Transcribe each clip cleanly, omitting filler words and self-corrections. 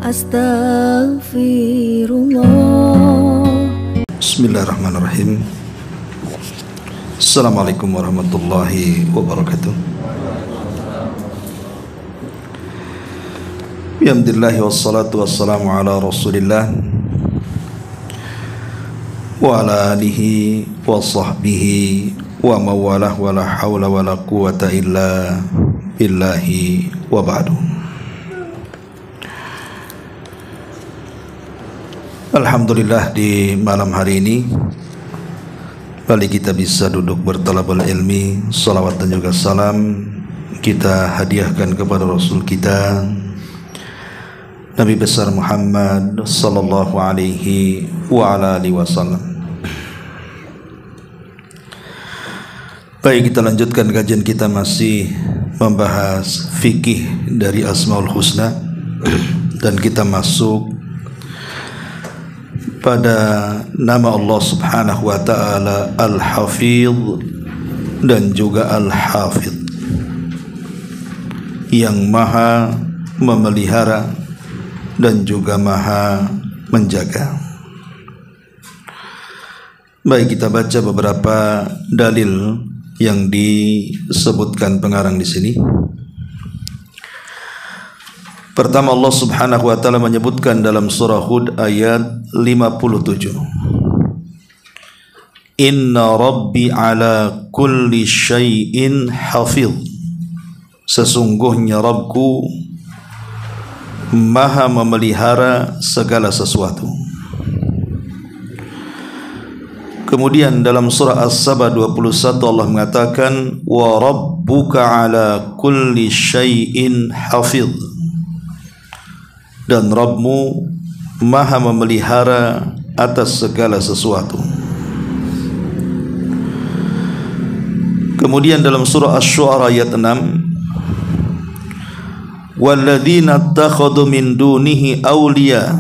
Astaghfirullah. Bismillahirrahmanirrahim. Assalamualaikum warahmatullahi wabarakatuh. Alhamdulillah wassalatu wassalamu ala Rasulillah wa ala alihi wa sahbihi wa mawalah wa la hawla wa la quwata illa billahi wa ba'du. Alhamdulillah, di malam hari ini kali kita bisa duduk bertalabul ilmi. Salawat dan juga salam kita hadiahkan kepada Rasul kita Nabi besar Muhammad sallallahu alaihi wa ala alihi wasallam. Baik, kita lanjutkan kajian kita, masih membahas fikih dari Asmaul Husna, dan kita masuk pada nama Allah subhanahu wa ta'ala Al-Hafidh dan juga Al-Hafidh, yang maha memelihara dan juga maha menjaga. Baik, kita baca beberapa dalil yang disebutkan pengarang di sini. Pertama, Allah subhanahu wa ta'ala menyebutkan dalam surah Hud ayat 57, Inna Rabbi ala kulli syai'in hafidh. Sesungguhnya Rabbku maha memelihara segala sesuatu. Kemudian dalam surah As-Saba 21 Allah mengatakan, wa rabbuka ala kulli syai'in hafidh. Dan Rabbmu maha memelihara atas segala sesuatu. Kemudian dalam surah Asy-Syu'ara ayat 6, walladzina ittakhadhu min dunihi awliya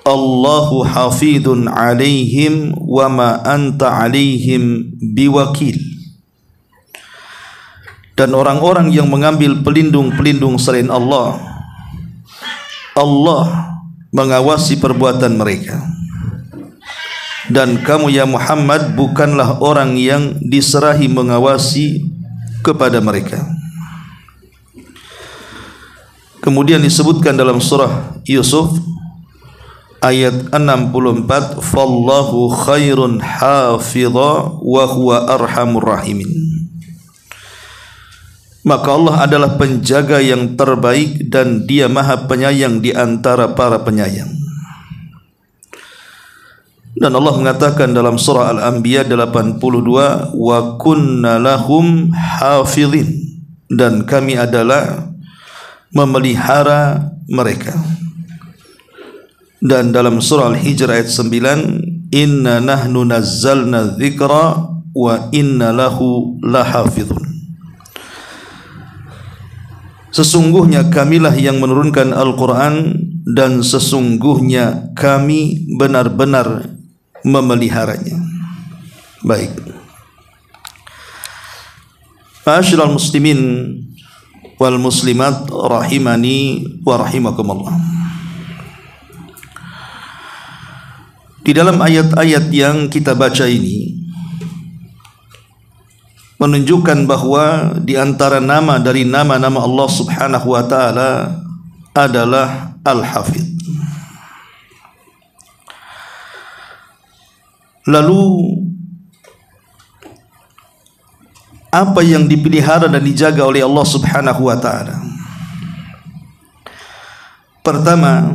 Allahu hafidun alaihim wa ma anta alaihim biwakil. Dan orang-orang yang mengambil pelindung-pelindung selain Allah, Allah mengawasi perbuatan mereka, dan kamu ya Muhammad bukanlah orang yang diserahi mengawasi kepada mereka. Kemudian disebutkan dalam surah Yusuf ayat 64, fallahu khairun hafidha wa huwa arhamur rahimin. Maka Allah adalah penjaga yang terbaik dan Dia maha penyayang di antara para penyayang. Dan Allah mengatakan dalam surah Al-Anbiya 82, wa kunna lahum hafidhin, dan kami adalah memelihara mereka. Dan dalam surah Al-Hijr ayat 9, inna nahnu nazzalna dzikra wa inna lahu lahafidhun. Sesungguhnya kamilah yang menurunkan Al-Quran, dan sesungguhnya kami benar-benar memeliharanya. Baik, ma'asyiral muslimin wal muslimat rahimani wa rahimakumullah. Di dalam ayat-ayat yang kita baca ini menunjukkan bahwa di antara nama dari nama-nama Allah subhanahu wa ta'ala adalah Al-Hafidh. Lalu apa yang dipelihara dan dijaga oleh Allah subhanahu wa ta'ala? Pertama,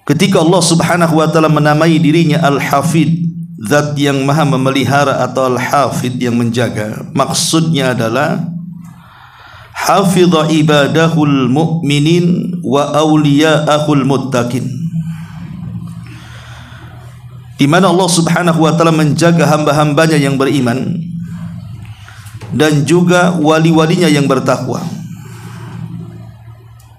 ketika Allah subhanahu wa ta'ala menamai dirinya Al-Hafidh, zat yang maha memelihara, atau Al-Hafidh yang menjaga, maksudnya adalah hafidha ibadahul mu'minin wa awliya'ahul muttaqin, di mana Allah subhanahu wa ta'ala menjaga hamba-hambanya yang beriman dan juga wali-walinya yang bertakwa.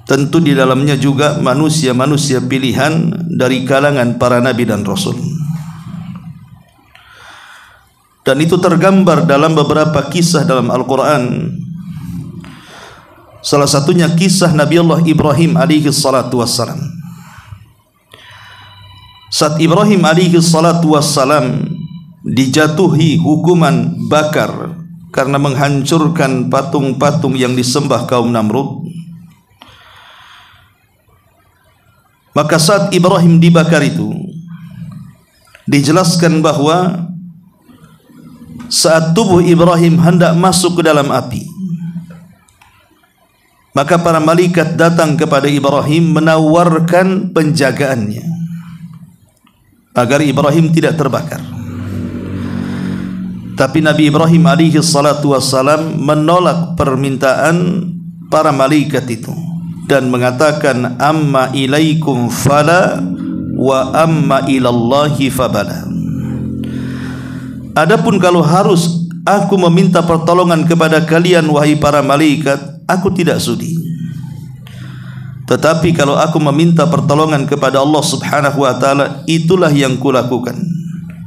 Tentu di dalamnya juga manusia-manusia pilihan dari kalangan para nabi dan rasul. Dan itu tergambar dalam beberapa kisah dalam Al-Quran, Salah satunya kisah Nabi Allah Ibrahim alaihi salatu wassalam. Saat Ibrahim alaihi salatu wassalam dijatuhi hukuman bakar karena menghancurkan patung-patung yang disembah kaum Namrud, maka saat Ibrahim dibakar itu dijelaskan bahwa saat tubuh Ibrahim hendak masuk ke dalam api, maka para malaikat datang kepada Ibrahim menawarkan penjagaannya agar Ibrahim tidak terbakar. Tapi Nabi Ibrahim alaihi salatu wassalam menolak permintaan para malaikat itu dan mengatakan, amma ilaikum fala wa amma ilallahi fabala. Adapun kalau harus aku meminta pertolongan kepada kalian wahai para malaikat, aku tidak sudi. Tetapi kalau aku meminta pertolongan kepada Allah subhanahu wa ta'ala, itulah yang kulakukan.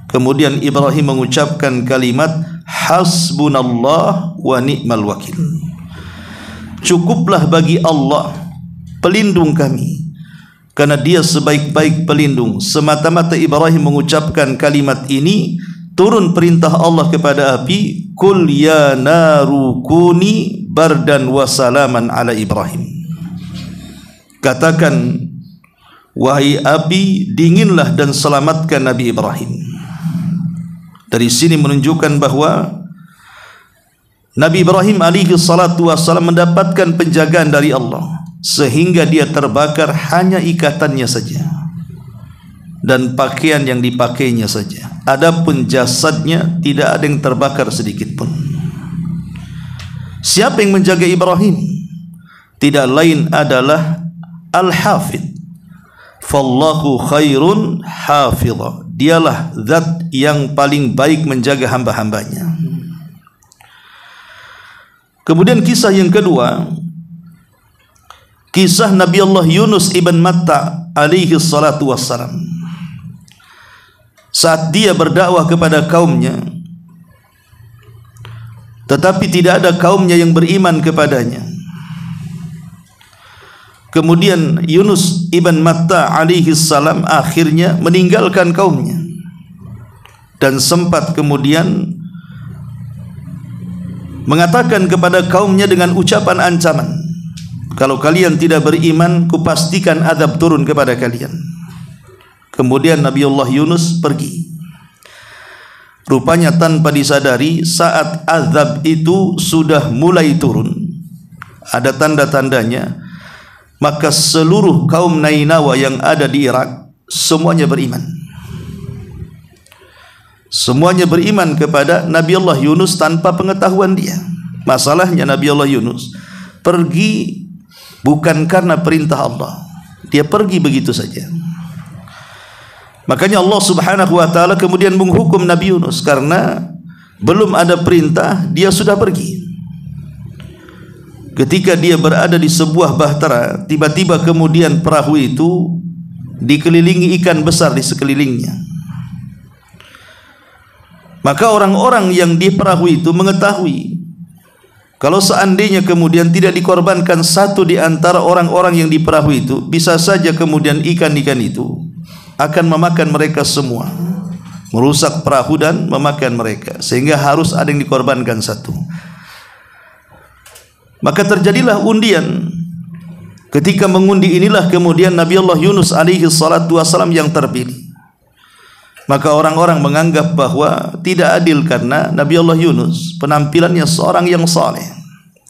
Kemudian Ibrahim mengucapkan kalimat hasbunallah wa ni'mal wakil. Cukuplah bagi Allah pelindung kami, karena dia sebaik-baik pelindung. Semata-mata Ibrahim mengucapkan kalimat ini, turun perintah Allah kepada api, kul ya naru kuni bardan wa salaman ala Ibrahim. Katakan, wahai api, dinginlah dan selamatkan Nabi Ibrahim. Dari sini menunjukkan bahwa Nabi Ibrahim alaihi salatu wassalam mendapatkan penjagaan dari Allah, sehingga dia terbakar hanya ikatannya saja dan pakaian yang dipakainya saja. Adapun jasadnya tidak ada yang terbakar sedikit pun. Siapa yang menjaga Ibrahim? Tidak lain adalah Al-Hafidh. Fallahu khairun hafidha. Dialah zat yang paling baik menjaga hamba-hambanya. Kemudian kisah yang kedua, kisah Nabi Allah Yunus ibn Matta alaihi salatu wassalam. Saat dia berdakwah kepada kaumnya, tetapi tidak ada kaumnya yang beriman kepadanya. Kemudian Yunus ibn Matta alaihi salam akhirnya meninggalkan kaumnya dan sempat kemudian mengatakan kepada kaumnya dengan ucapan ancaman, kalau kalian tidak beriman, kupastikan azab turun kepada kalian. Kemudian Nabiullah Yunus pergi. Rupanya tanpa disadari, saat azab itu sudah mulai turun, ada tanda-tandanya, maka seluruh kaum Nainawa yang ada di Irak semuanya beriman. Semuanya beriman kepada Nabi Allah Yunus tanpa pengetahuan dia. Masalahnya Nabi Allah Yunus pergi bukan karena perintah Allah, dia pergi begitu saja. Makanya Allah subhanahu wa ta'ala kemudian menghukum Nabi Yunus karena belum ada perintah, dia sudah pergi. Ketika dia berada di sebuah bahtera, tiba-tiba kemudian perahu itu dikelilingi ikan besar di sekelilingnya. Maka orang-orang yang di perahu itu mengetahui kalau seandainya kemudian tidak dikorbankan satu di antara orang-orang yang di perahu itu, bisa saja kemudian ikan-ikan itu akan memakan mereka semua, merusak perahu dan memakan mereka, sehingga harus ada yang dikorbankan satu. Maka terjadilah undian. Ketika mengundi inilah kemudian Nabi Allah Yunus alaihi salatu wassalam yang terpilih. Maka orang-orang menganggap bahwa tidak adil karena Nabi Allah Yunus penampilannya seorang yang saleh,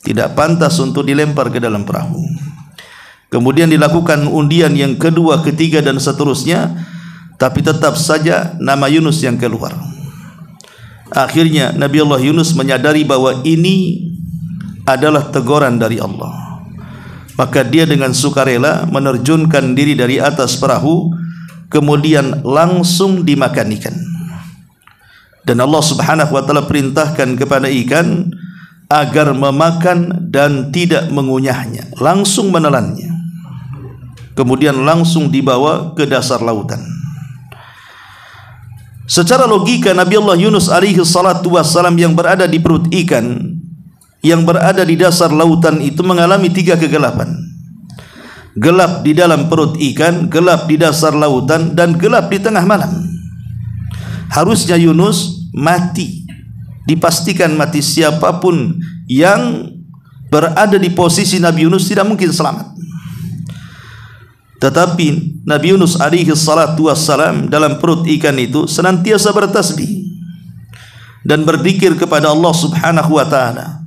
tidak pantas untuk dilempar ke dalam perahu. Kemudian dilakukan undian yang kedua, ketiga dan seterusnya, tapi tetap saja nama Yunus yang keluar. Akhirnya Nabi Allah Yunus menyadari bahwa ini adalah teguran dari Allah. Maka dia dengan sukarela menerjunkan diri dari atas perahu, kemudian langsung dimakan ikan. Dan Allah subhanahu wa ta'ala perintahkan kepada ikan agar memakan dan tidak mengunyahnya, langsung menelannya, kemudian langsung dibawa ke dasar lautan. Secara logika Nabi Allah Yunus alaihi salatu wassalam yang berada di perut ikan yang berada di dasar lautan itu mengalami 3 kegelapan. Gelap di dalam perut ikan, gelap di dasar lautan, dan gelap di tengah malam. Harusnya Yunus mati, dipastikan mati. Siapapun yang berada di posisi Nabi Yunus tidak mungkin selamat. Tetapi Nabi Yunus alaihi salatu wassalam dalam perut ikan itu senantiasa bertasbih dan berzikir kepada Allah subhanahu wa ta'ala,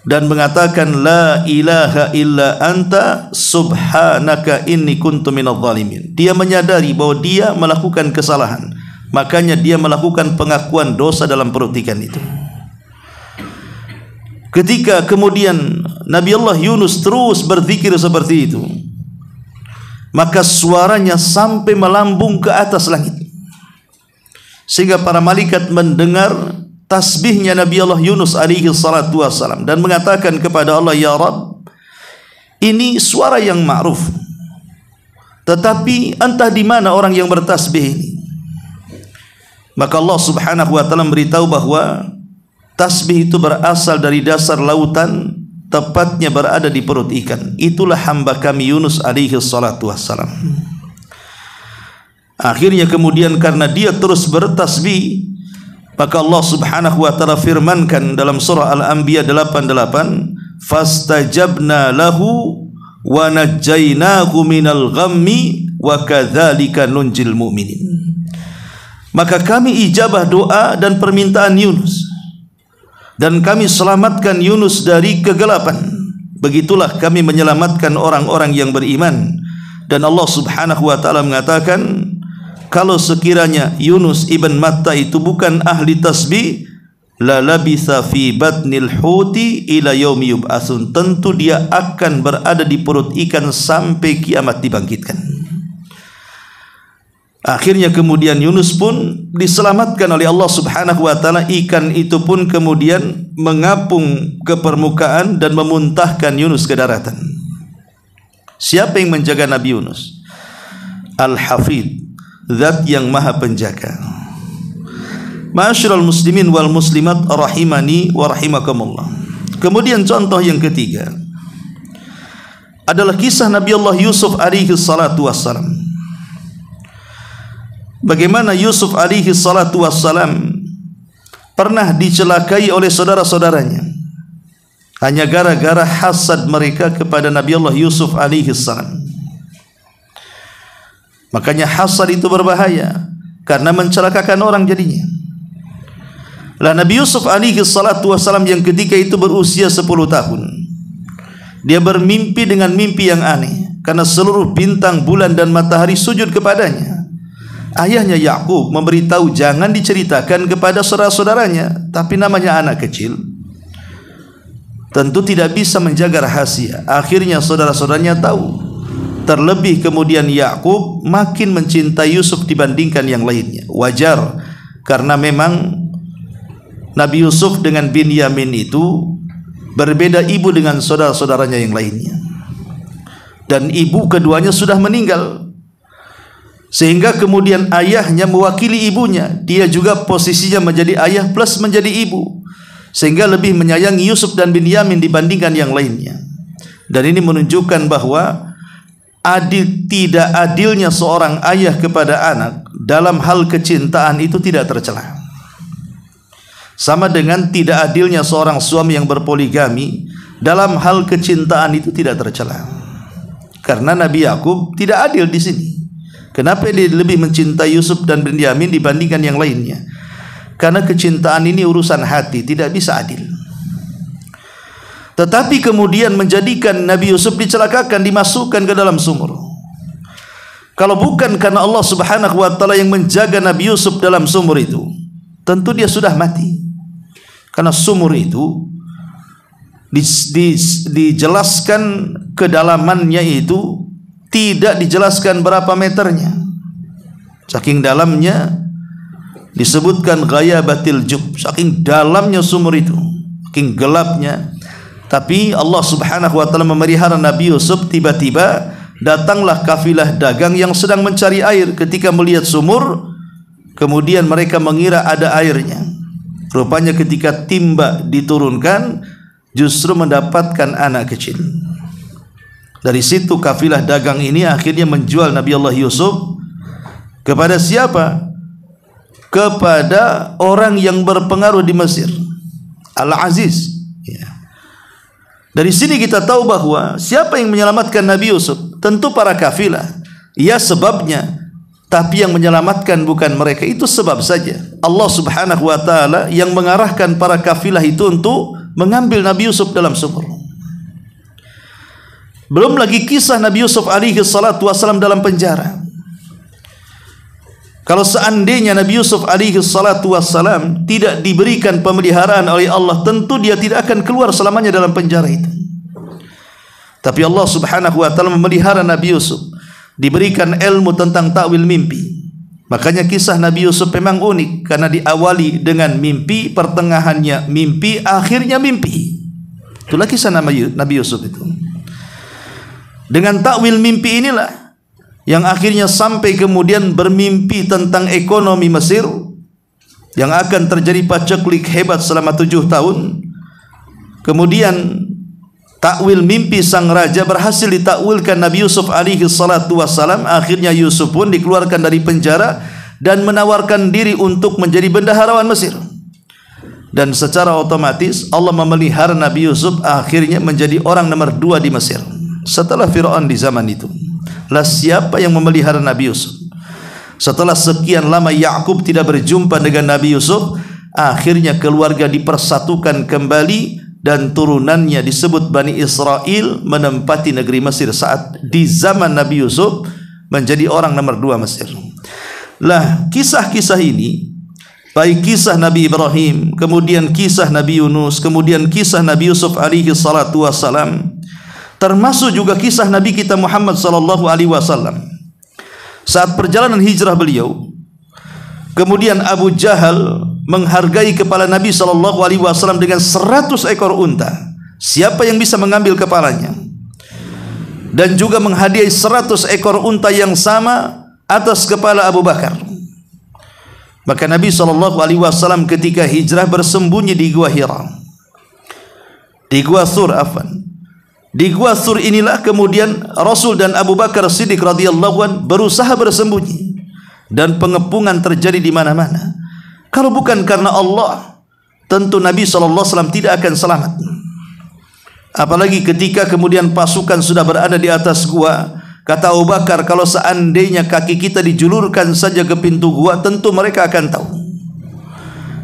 dan mengatakan la ilaha illa anta subhanaka inni kuntu minadh dhalimin. Dia menyadari bahwa dia melakukan kesalahan, makanya dia melakukan pengakuan dosa dalam perut ikan itu. Ketika kemudian Nabi Allah Yunus terus berzikir seperti itu, maka suaranya sampai melambung ke atas langit, sehingga para malaikat mendengar tasbihnya Nabi Allah Yunus alaihi salatu wassalam dan mengatakan kepada Allah, ya Rabb, ini suara yang ma'ruf, tetapi entah di mana orang yang bertasbih ini. Maka Allah subhanahu wa ta'ala beritahu bahwa tasbih itu berasal dari dasar lautan, tepatnya berada di perut ikan. Itulah hamba kami Yunus alaihi salatu wassalam. Akhirnya kemudian karena dia terus bertasbih, maka Allah subhanahu wa ta'ala firmankan dalam surah Al-Anbiya 88, fastajabna lahu wa najjaynahu minal ghammi wa kadzalika nunjil mu'minin. Maka kami ijabah doa dan permintaan Yunus, dan kami selamatkan Yunus dari kegelapan. Begitulah kami menyelamatkan orang-orang yang beriman. Dan Allah subhanahu wa ta'ala mengatakan, kalau sekiranya Yunus ibn Matta itu bukan ahli tasbih, la labitha fi batnil huti ila yaumi yub'atsun, tentu dia akan berada di perut ikan sampai kiamat dibangkitkan. Akhirnya kemudian Yunus pun diselamatkan oleh Allah subhanahu wa ta'ala. Ikan itu pun kemudian mengapung ke permukaan dan memuntahkan Yunus ke daratan. Siapa yang menjaga Nabi Yunus? Al-Hafidh, Zat yang maha penjaga. Ma'asyiral muslimin wal muslimat rahimani wa rahimakumullah. Kemudian contoh yang ketiga adalah kisah Nabi Allah Yusuf alaihi salatu wassalam. Bagaimana Yusuf alaihi salatu wassalam pernah dicelakai oleh saudara-saudaranya hanya gara-gara hasad mereka kepada Nabi Allah Yusuf alaihi salam. Makanya hasad itu berbahaya karena mencelakakan orang jadinya. Lah Nabi Yusuf alaihi salatu wassalam yang ketika itu berusia 10 tahun, dia bermimpi dengan mimpi yang aneh karena seluruh bintang, bulan dan matahari sujud kepadanya. Ayahnya Yakub memberitahu jangan diceritakan kepada saudara-saudaranya, tapi namanya anak kecil tentu tidak bisa menjaga rahasia. Akhirnya saudara-saudaranya tahu. Terlebih kemudian Yakub makin mencintai Yusuf dibandingkan yang lainnya. Wajar, karena memang Nabi Yusuf dengan Binyamin itu berbeda ibu dengan saudara-saudaranya yang lainnya, dan ibu keduanya sudah meninggal, sehingga kemudian ayahnya mewakili ibunya. Dia juga posisinya menjadi ayah plus menjadi ibu, sehingga lebih menyayangi Yusuf dan Binyamin dibandingkan yang lainnya. Dan ini menunjukkan bahwa tidak adilnya seorang ayah kepada anak dalam hal kecintaan itu tidak tercela. Sama dengan tidak adilnya seorang suami yang berpoligami dalam hal kecintaan itu tidak tercela. Karena Nabi Yakub tidak adil di sini. Kenapa dia lebih mencintai Yusuf dan Binyamin dibandingkan yang lainnya? Karena kecintaan ini urusan hati, tidak bisa adil. Tetapi kemudian menjadikan Nabi Yusuf dicelakakan, dimasukkan ke dalam sumur. Kalau bukan karena Allah subhanahu wa ta'ala yang menjaga Nabi Yusuf dalam sumur itu, tentu dia sudah mati. Karena sumur itu dijelaskan kedalamannya itu tidak dijelaskan berapa meternya. Saking dalamnya disebutkan ghayabatil jub, saking dalamnya sumur itu, saking gelapnya. Tapi Allah subhanahu wa ta'ala memelihara Nabi Yusuf. Tiba-tiba datanglah kafilah dagang yang sedang mencari air. Ketika melihat sumur, kemudian mereka mengira ada airnya. Rupanya ketika timba diturunkan, justru mendapatkan anak kecil. Dari situ kafilah dagang ini akhirnya menjual Nabi Allah Yusuf kepada siapa? Kepada orang yang berpengaruh di Mesir, Al-Aziz. Dari sini kita tahu bahwa siapa yang menyelamatkan Nabi Yusuf? Tentu para kafilah. Ya sebabnya, tapi yang menyelamatkan bukan mereka, itu sebab saja. Allah Subhanahu wa taala yang mengarahkan para kafilah itu untuk mengambil Nabi Yusuf dalam sumur. Belum lagi kisah Nabi Yusuf alaihi salatu wasallam dalam penjara. Kalau seandainya Nabi Yusuf alaihi salatu wasallam tidak diberikan pemeliharaan oleh Allah, tentu dia tidak akan keluar selamanya dalam penjara itu. Tapi Allah Subhanahu wa taala memelihara Nabi Yusuf, diberikan ilmu tentang takwil mimpi. Makanya kisah Nabi Yusuf memang unik karena diawali dengan mimpi, pertengahannya mimpi, akhirnya mimpi. Itulah kisah Nabi Yusuf itu. Dengan takwil mimpi inilah yang akhirnya sampai kemudian bermimpi tentang ekonomi Mesir yang akan terjadi paceklik hebat selama 7 tahun. Kemudian takwil mimpi sang raja berhasil ditakwilkan Nabi Yusuf alaihi salatu wassalam. Akhirnya Yusuf pun dikeluarkan dari penjara dan menawarkan diri untuk menjadi bendaharawan Mesir. Dan secara otomatis Allah memelihara Nabi Yusuf akhirnya menjadi orang nomor 2 di Mesir setelah Fir'aun di zaman itu. Lah siapa yang memelihara Nabi Yusuf? Setelah sekian lama Yakub tidak berjumpa dengan Nabi Yusuf, akhirnya keluarga dipersatukan kembali dan turunannya disebut Bani Israel menempati negeri Mesir saat di zaman Nabi Yusuf menjadi orang nomor 2 Mesir. Lah kisah-kisah ini, baik kisah Nabi Ibrahim, kemudian kisah Nabi Yunus, kemudian kisah Nabi Yusuf alaihi salatu wassalam, termasuk juga kisah Nabi kita Muhammad sallallahu alaihi wasallam saat perjalanan hijrah beliau. Kemudian Abu Jahal menghargai kepala Nabi sallallahu alaihi wasallam dengan 100 ekor unta. Siapa yang bisa mengambil kepalanya? Dan juga menghadiahi 100 ekor unta yang sama atas kepala Abu Bakar. Maka Nabi sallallahu alaihi wasallam ketika hijrah bersembunyi di Gua Hira. Di Gua Thur Di Gua Thur inilah kemudian Rasul dan Abu Bakar Siddiq radhiyallahu an berusaha bersembunyi dan pengepungan terjadi di mana-mana. Kalau bukan karena Allah, tentu Nabi SAW tidak akan selamat. Apalagi ketika kemudian pasukan sudah berada di atas gua, kata Abu Bakar, kalau seandainya kaki kita dijulurkan saja ke pintu gua, tentu mereka akan tahu.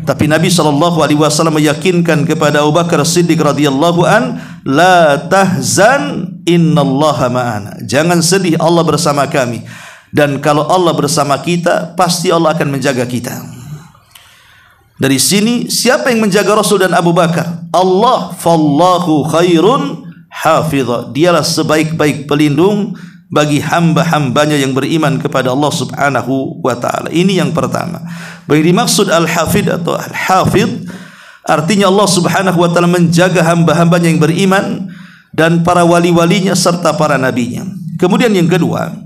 Tapi Nabi SAW meyakinkan kepada Abu Bakar Siddiq radhiyallahu an, la tahzan innallaha ma'ana. Jangan sedih, Allah bersama kami. Dan kalau Allah bersama kita, pasti Allah akan menjaga kita. Dari sini siapa yang menjaga Rasul dan Abu Bakar? Allah. Fallahu khairun hafidha. Dialah sebaik-baik pelindung bagi hamba-hambanya yang beriman kepada Allah Subhanahu wa ta'ala. Ini yang pertama. Bagi dimaksud al-hafid atau al-hafid, artinya Allah Subhanahu wa ta'ala menjaga hamba-hambanya yang beriman dan para wali-walinya serta para nabinya. Kemudian yang kedua,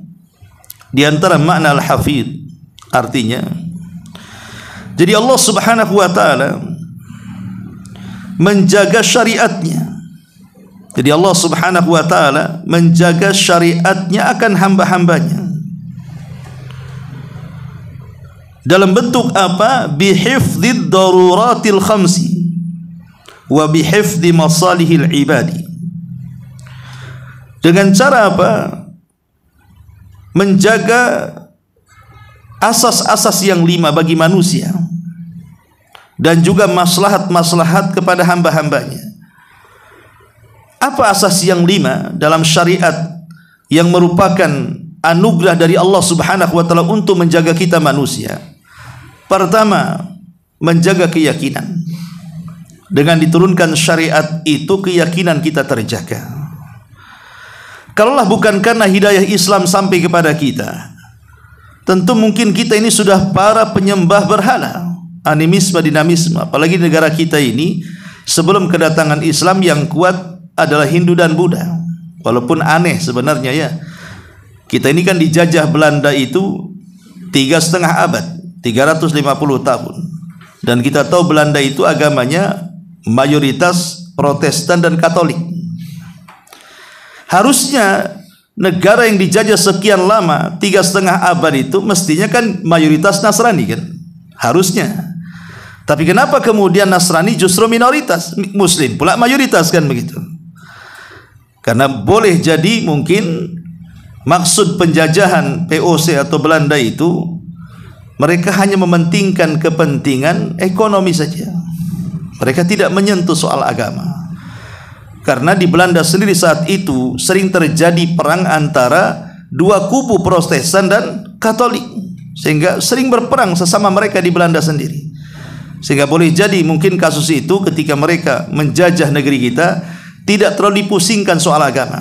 di antara makna al-hafid, artinya jadi Allah Subhanahu wa ta'ala menjaga syariatnya. Jadi Allah Subhanahu wa ta'ala menjaga syariatnya akan hamba-hambanya. Dalam bentuk apa? Bihifdzid daruratil khamsi wa bihifdzi masalihil ibadi. Dengan cara apa? Menjaga asas-asas yang 5 bagi manusia dan juga maslahat-maslahat kepada hamba-hambanya. Apa asas yang 5 dalam syariat yang merupakan anugerah dari Allah Subhanahu wa ta'ala untuk menjaga kita manusia? Pertama, menjaga keyakinan. Dengan diturunkan syariat itu, keyakinan kita terjaga. Kalaulah bukan karena hidayah Islam sampai kepada kita, tentu mungkin kita ini sudah para penyembah berhala, animisme, dinamisme. Apalagi negara kita ini sebelum kedatangan Islam yang kuat adalah Hindu dan Buddha. Walaupun aneh sebenarnya ya, kita ini kan dijajah Belanda itu 3,5 abad, 350 tahun. Dan kita tahu Belanda itu agamanya mayoritas Protestan dan Katolik. Harusnya negara yang dijajah sekian lama, 3,5 abad itu mestinya kan mayoritas Nasrani kan? Harusnya. Tapi kenapa kemudian Nasrani justru minoritas, Muslim pula mayoritas kan begitu? Karena boleh jadi mungkin maksud penjajahan POC atau Belanda itu mereka hanya mementingkan kepentingan ekonomi saja. Mereka tidak menyentuh soal agama. Karena di Belanda sendiri saat itu sering terjadi perang antara dua kubu Protestan dan Katolik, sehingga sering berperang sesama mereka di Belanda sendiri. Sehingga boleh jadi mungkin kasus itu ketika mereka menjajah negeri kita tidak terlalu dipusingkan soal agama.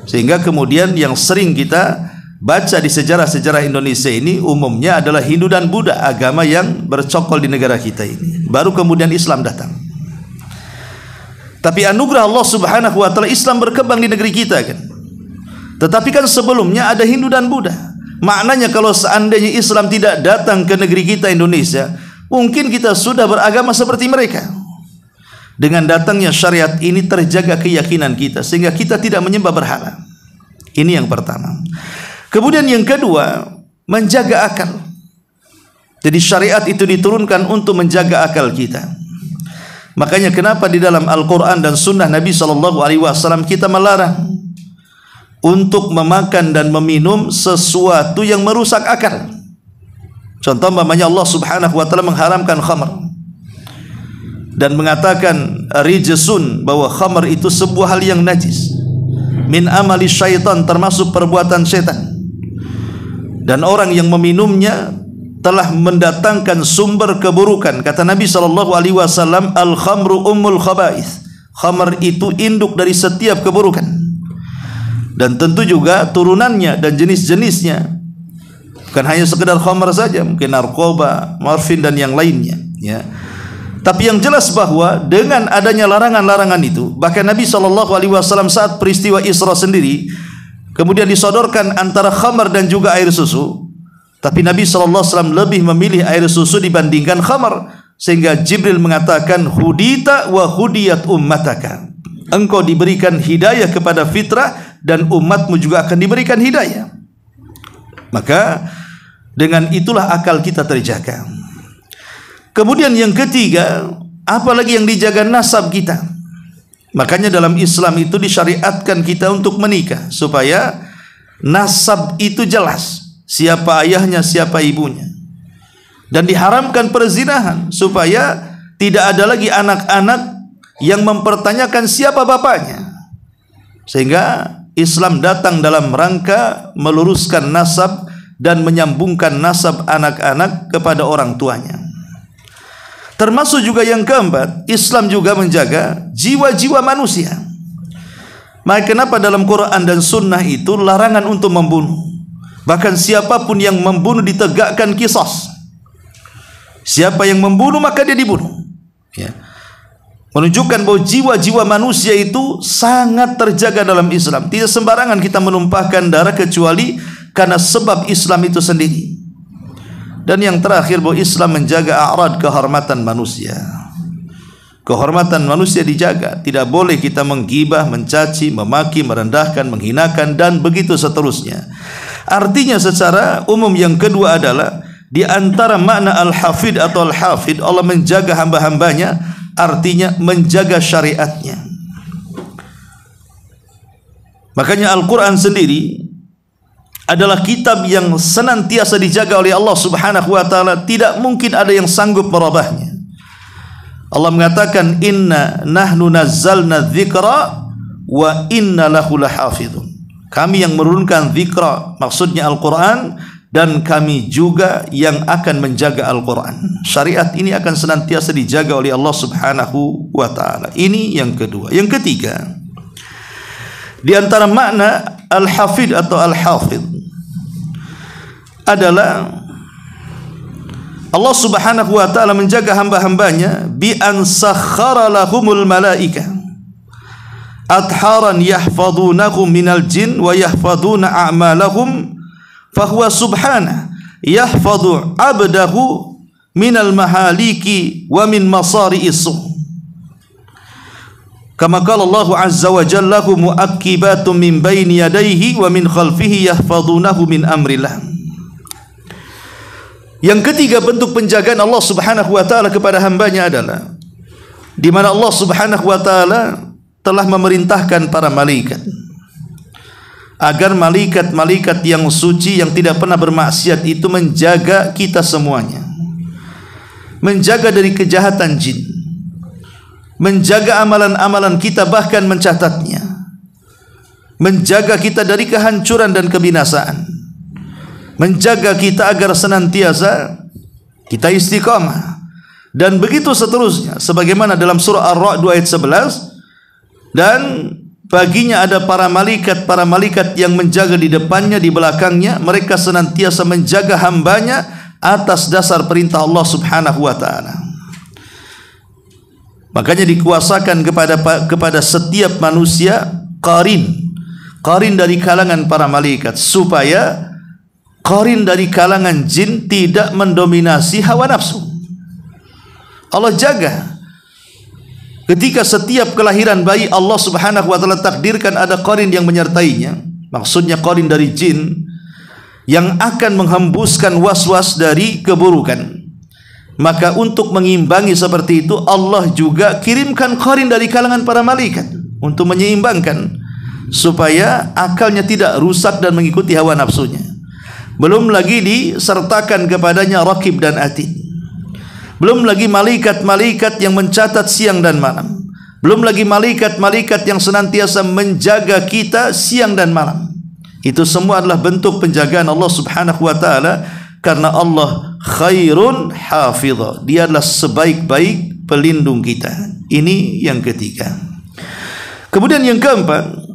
Sehingga kemudian yang sering kita baca di sejarah-sejarah Indonesia ini umumnya adalah Hindu dan Buddha, agama yang bercokol di negara kita ini. Baru kemudian Islam datang. Tapi anugerah Allah Subhanahu wa taala Islam berkembang di negeri kita kan. Tetapi kan sebelumnya ada Hindu dan Buddha. Maknanya kalau seandainya Islam tidak datang ke negeri kita Indonesia, mungkin kita sudah beragama seperti mereka. Dengan datangnya syariat ini terjaga keyakinan kita sehingga kita tidak menyembah berhala. Ini yang pertama. Kemudian yang kedua, menjaga akal. Jadi syariat itu diturunkan untuk menjaga akal kita. Makanya kenapa di dalam Al-Quran dan Sunnah Nabi SAW kita melarang untuk memakan dan meminum sesuatu yang merusak akal. Contoh umpamanya Allah Subhanahu wa taala mengharamkan khamr dan mengatakan rijsun, bahwa khamr itu sebuah hal yang najis, min amali syaitan, termasuk perbuatan setan, dan orang yang meminumnya telah mendatangkan sumber keburukan. Kata Nabi SAW, al-khamru ummul khaba'ith, khamr itu induk dari setiap keburukan. Dan tentu juga turunannya dan jenis-jenisnya, bukan hanya sekedar khamr saja, mungkin narkoba, morfin dan yang lainnya ya. Tapi yang jelas bahwa dengan adanya larangan-larangan itu, bahkan Nabi SAW saat peristiwa Isra sendiri kemudian disodorkan antara khamr dan juga air susu, tapi Nabi SAW lebih memilih air susu dibandingkan khamr, sehingga Jibril mengatakan hudita wa hudiyat ummataka, engkau diberikan hidayah kepada fitrah dan umatmu juga akan diberikan hidayah. Maka dengan itulah akal kita terjaga. Kemudian yang ketiga, apalagi yang dijaga nasab kita. Makanya dalam Islam itu disyariatkan kita untuk menikah supaya nasab itu jelas, siapa ayahnya, siapa ibunya. Dan diharamkan perzinahan supaya tidak ada lagi anak-anak yang mempertanyakan siapa bapaknya. Sehingga Islam datang dalam rangka meluruskan nasab dan menyambungkan nasab anak-anak kepada orang tuanya. Termasuk juga yang keempat, Islam juga menjaga jiwa-jiwa manusia. Maka kenapa dalam Quran dan Sunnah itu larangan untuk membunuh? Bahkan siapapun yang membunuh ditegakkan qisas. Siapa yang membunuh maka dia dibunuh ya. Menunjukkan bahwa jiwa-jiwa manusia itu sangat terjaga dalam Islam. Tidak sembarangan kita menumpahkan darah kecuali karena sebab Islam itu sendiri. Dan yang terakhir, bahwa Islam menjaga a'rad, kehormatan manusia. Kehormatan manusia dijaga. Tidak boleh kita menggibah, mencaci, memaki, merendahkan, menghinakan, dan begitu seterusnya. Artinya secara umum yang kedua adalah di antara makna al-hafid atau al-hafid, Allah menjaga hamba-hambanya, artinya menjaga syariatnya. Makanya Al-Quran sendiri adalah kitab yang senantiasa dijaga oleh Allah Subhanahu wa taala, tidak mungkin ada yang sanggup merubahnya. Allah mengatakan inna nahnu nazzalna dzikra wa inna lahu lahafizun. Kami yang menurunkan dzikra, maksudnya Al-Qur'an, dan kami juga yang akan menjaga Al-Qur'an. Syariat ini akan senantiasa dijaga oleh Allah Subhanahu wa taala. Ini yang kedua. Yang ketiga, di antara makna al-hafid atau al-hafid adalah Allah Subhanahu wa taala menjaga hamba-hambanya bi an sakhkhara lahumul malaika atharan yahfadunahum minal jin wa yahfaduna a'malahum fahuwa subhana yahfadu abdahu minal mahaliki wa min masari'is su. Kama qala Allah azza wa jalla mu'aqqibatun min baini yadayhi wa min khalfihi yahfazunahu min amrillah. Yang ketiga bentuk penjagaan Allah Subhanahu wa taala kepada hambanya adalah di mana Allah Subhanahu wa taala telah memerintahkan para malaikat agar malaikat-malaikat yang suci yang tidak pernah bermaksiat itu menjaga kita semuanya, menjaga dari kejahatan jin, menjaga amalan-amalan kita, bahkan mencatatnya, menjaga kita dari kehancuran dan kebinasaan, menjaga kita agar senantiasa kita istiqamah, dan begitu seterusnya, sebagaimana dalam surah Ar-Ra'd ayat 11, dan baginya ada para malaikat yang menjaga di depannya, di belakangnya, mereka senantiasa menjaga hambanya atas dasar perintah Allah Subhanahu wa taala. Makanya dikuasakan kepada setiap manusia qarin dari kalangan para malaikat, supaya qarin dari kalangan jin tidak mendominasi hawa nafsu. Allah jaga. Ketika setiap kelahiran bayi Allah Subhanahu wa taala takdirkan ada qarin yang menyertainya, maksudnya qarin dari jin yang akan menghembuskan was-was dari keburukan. Maka untuk mengimbangi seperti itu, Allah juga kirimkan qarin dari kalangan para malaikat untuk menyeimbangkan, supaya akalnya tidak rusak dan mengikuti hawa nafsunya. Belum lagi disertakan kepadanya raqib dan atid. Belum lagi malaikat-malaikat yang mencatat siang dan malam. Belum lagi malaikat-malaikat yang senantiasa menjaga kita siang dan malam. Itu semua adalah bentuk penjagaan Allah Subhanahu wa taala, karena Allah khairun hafidha. Dia adalah sebaik-baik pelindung kita. Ini yang ketiga. Kemudian yang keempat,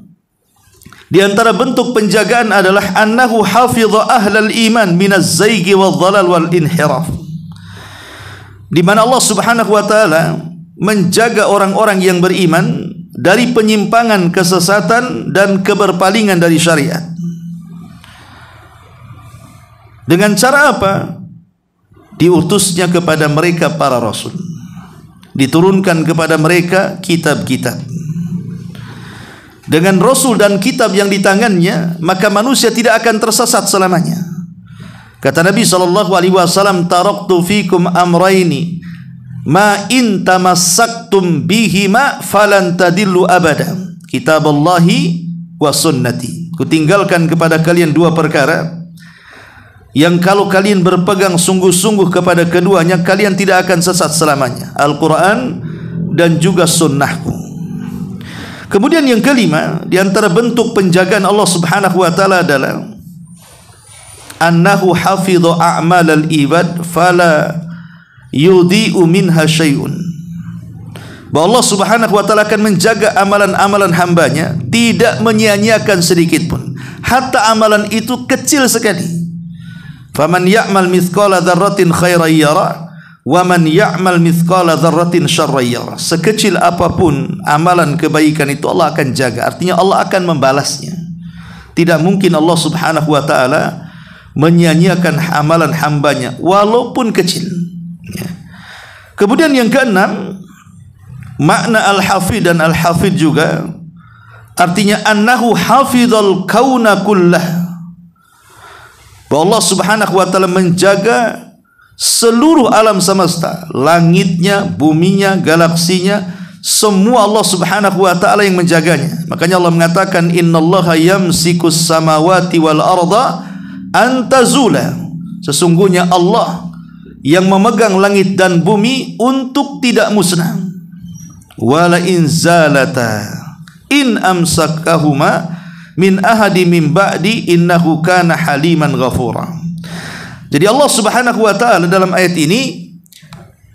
di antara bentuk penjagaan adalah annahu hafidha ahlal iman minaz zaigi wal dhalal wal inhiraf. Di mana Allah Subhanahu wa taala menjaga orang-orang yang beriman dari penyimpangan, kesesatan dan keberpalingan dari syariat. Dengan cara apa? Diutusnya kepada mereka para rasul, diturunkan kepada mereka kitab-kitab. Dengan rasul dan kitab yang di tangannya, maka manusia tidak akan tersesat selamanya. Kata Nabi SAW, taraktu fikum amraini ma in tamassaktum bihima falan tadillu abada, kitaballahi wa sunnati. Kutinggalkan kepada kalian dua perkara yang kalau kalian berpegang sungguh-sungguh kepada keduanya, kalian tidak akan sesat selamanya, Al-Quran dan juga sunnahku. Kemudian yang kelima, di antara bentuk penjagaan Allah Subhanahu wa taala adalah annahu hafidha a'malal ibad fala yudhi'u minha syai'un. Bahwa Allah Subhanahu wa taala akan menjaga amalan-amalan hambanya, tidak menyia-nyiakan sedikit pun, hatta amalan itu kecil sekali. Faman ya'mal mithqala dzarratin khairan yara wa man ya'mal mithqala dzarratin syarran yara. Sekecil apapun amalan kebaikan itu Allah akan jaga, artinya Allah akan membalasnya. Tidak mungkin Allah Subhanahu wa taala menyia-nyiakan amalan hambanya walaupun kecil. Kemudian yang keenam, makna al-hafidh dan al-hafidh juga artinya annahu hafidhal kauna kullah. Bahwa Allah Subhanahu wa taala menjaga seluruh alam semesta, langitnya, buminya, galaksinya, semua Allah Subhanahu wa taala yang menjaganya. Makanya Allah mengatakan innallaha yamsikus samawati wal arda antazula. Sesungguhnya Allah yang memegang langit dan bumi untuk tidak musnah. Wala in zalata in amsakahuma min ahadi min ba'di innahu kana haliman ghafura. Jadi Allah Subhanahu wa taala dalam ayat ini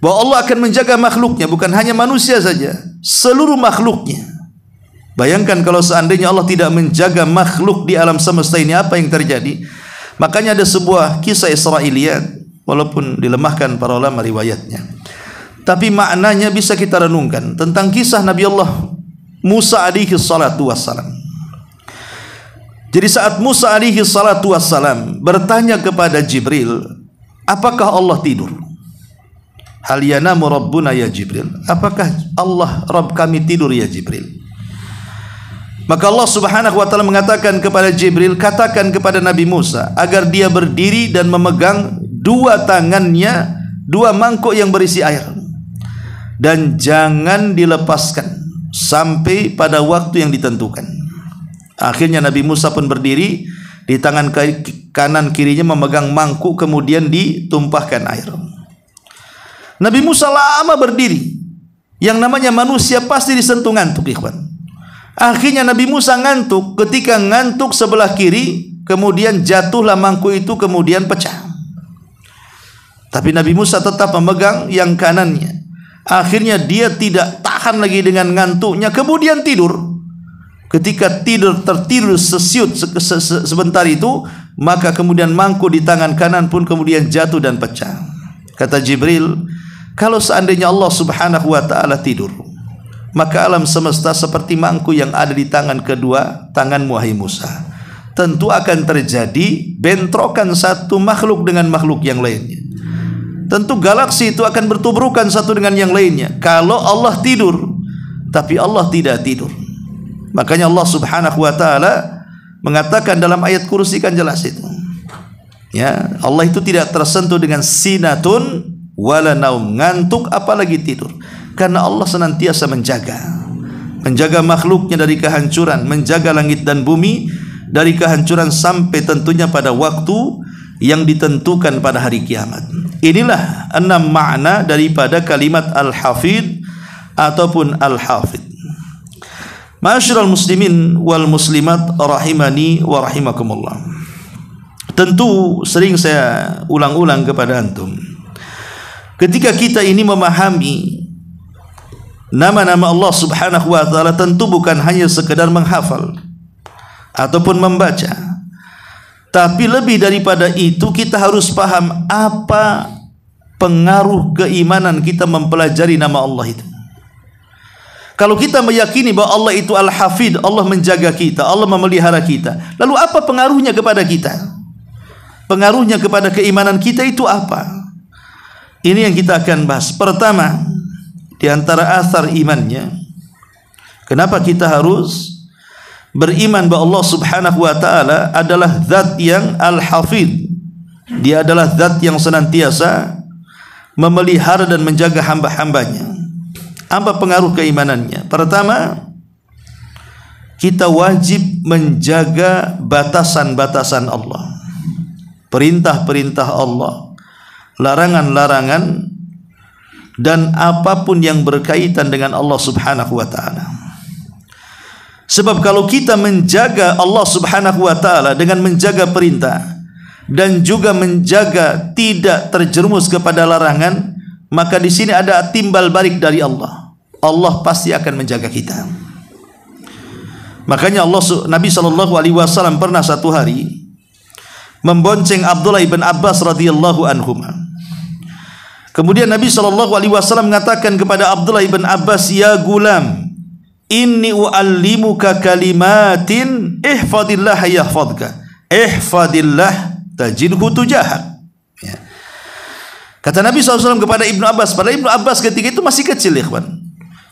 bahwa Allah akan menjaga makhluknya, bukan hanya manusia saja, seluruh makhluknya. Bayangkan kalau seandainya Allah tidak menjaga makhluk di alam semesta ini, apa yang terjadi? Makanya ada sebuah kisah Israiliyat, walaupun dilemahkan para ulama riwayatnya, tapi maknanya bisa kita renungkan tentang kisah Nabi Allah Musa alaihi salatu wassalam. Jadi saat Musa alaihi salatu wassalam bertanya kepada Jibril, apakah Allah tidur? Hal yanamu rabbuna ya Jibril? Apakah Allah Rabb kami tidur ya Jibril? Maka Allah Subhanahu wa taala mengatakan kepada Jibril, katakan kepada Nabi Musa agar dia berdiri dan memegang dua tangannya, dua mangkuk yang berisi air, dan jangan dilepaskan sampai pada waktu yang ditentukan. Akhirnya Nabi Musa pun berdiri, di tangan kanan kirinya memegang mangkuk, kemudian ditumpahkan air. Nabi Musa lama berdiri. Yang namanya manusia pasti disentuh ngantuk, ikhwan. Akhirnya Nabi Musa ngantuk. Ketika ngantuk sebelah kiri, kemudian jatuhlah mangkuk itu, kemudian pecah. Tapi Nabi Musa tetap memegang yang kanannya. Akhirnya dia tidak tahan lagi dengan ngantuknya, kemudian tidur. Ketika tertidur sesiut sebentar itu, maka kemudian mangkuk di tangan kanan pun kemudian jatuh dan pecah. Kata Jibril, kalau seandainya Allah Subhanahu wa taala tidur, maka alam semesta seperti mangkuk yang ada di tangan kedua tanganmu wahai Musa. Tentu akan terjadi bentrokan satu makhluk dengan makhluk yang lainnya. Tentu galaksi itu akan bertubrukan satu dengan yang lainnya kalau Allah tidur, tapi Allah tidak tidur. Makanya Allah Subhanahu wa taala mengatakan dalam ayat kursi, kan jelas itu. Ya, Allah itu tidak tersentuh dengan sinatun wala naum, ngantuk apalagi tidur. Karena Allah senantiasa menjaga makhluknya dari kehancuran, menjaga langit dan bumi dari kehancuran sampai tentunya pada waktu yang ditentukan pada hari kiamat. Inilah 6 makna daripada kalimat al-hafid ataupun al-hafid. Ma'asyiral muslimin wal muslimat rahimani wa rahimakumullah. Tentu sering saya ulang-ulang kepada antum, ketika kita ini memahami nama-nama Allah Subhanahu wa taala, tentu bukan hanya sekedar menghafal ataupun membaca, tapi lebih daripada itu kita harus paham apa pengaruh keimanan kita mempelajari nama Allah itu. Kalau kita meyakini bahwa Allah itu Al-Hafid, Allah menjaga kita, Allah memelihara kita, lalu apa pengaruhnya kepada kita? Pengaruhnya kepada keimanan kita itu apa? Ini yang kita akan bahas. Pertama, di antara asar imannya, kenapa kita harus beriman bahwa Allah Subhanahu wa taala adalah zat yang Al-Hafid. Dia adalah zat yang senantiasa memelihara dan menjaga hamba-hambanya. Apa pengaruh keimanannya? Pertama, kita wajib menjaga batasan-batasan Allah, perintah-perintah Allah, larangan-larangan, dan apapun yang berkaitan dengan Allah Subhanahu wa taala. Sebab kalau kita menjaga Allah Subhanahu wa taala dengan menjaga perintah dan juga menjaga tidak terjerumus kepada larangan, maka di sini ada timbal balik dari Allah. Allah pasti akan menjaga kita. Makanya Nabi SAW pernah satu hari membonceng Abdullah ibn Abbas radhiyallahu anhuma. Kemudian Nabi SAW mengatakan kepada Abdullah ibn Abbas, ya gulam, inni u'allimuka kalimatin ihfadillah yahfadka, ihfadillah tajidhu tujahak. Ya. Kata Nabi SAW kepada Ibnu Abbas, pada Ibnu Abbas ketika itu masih kecil, ikhwan,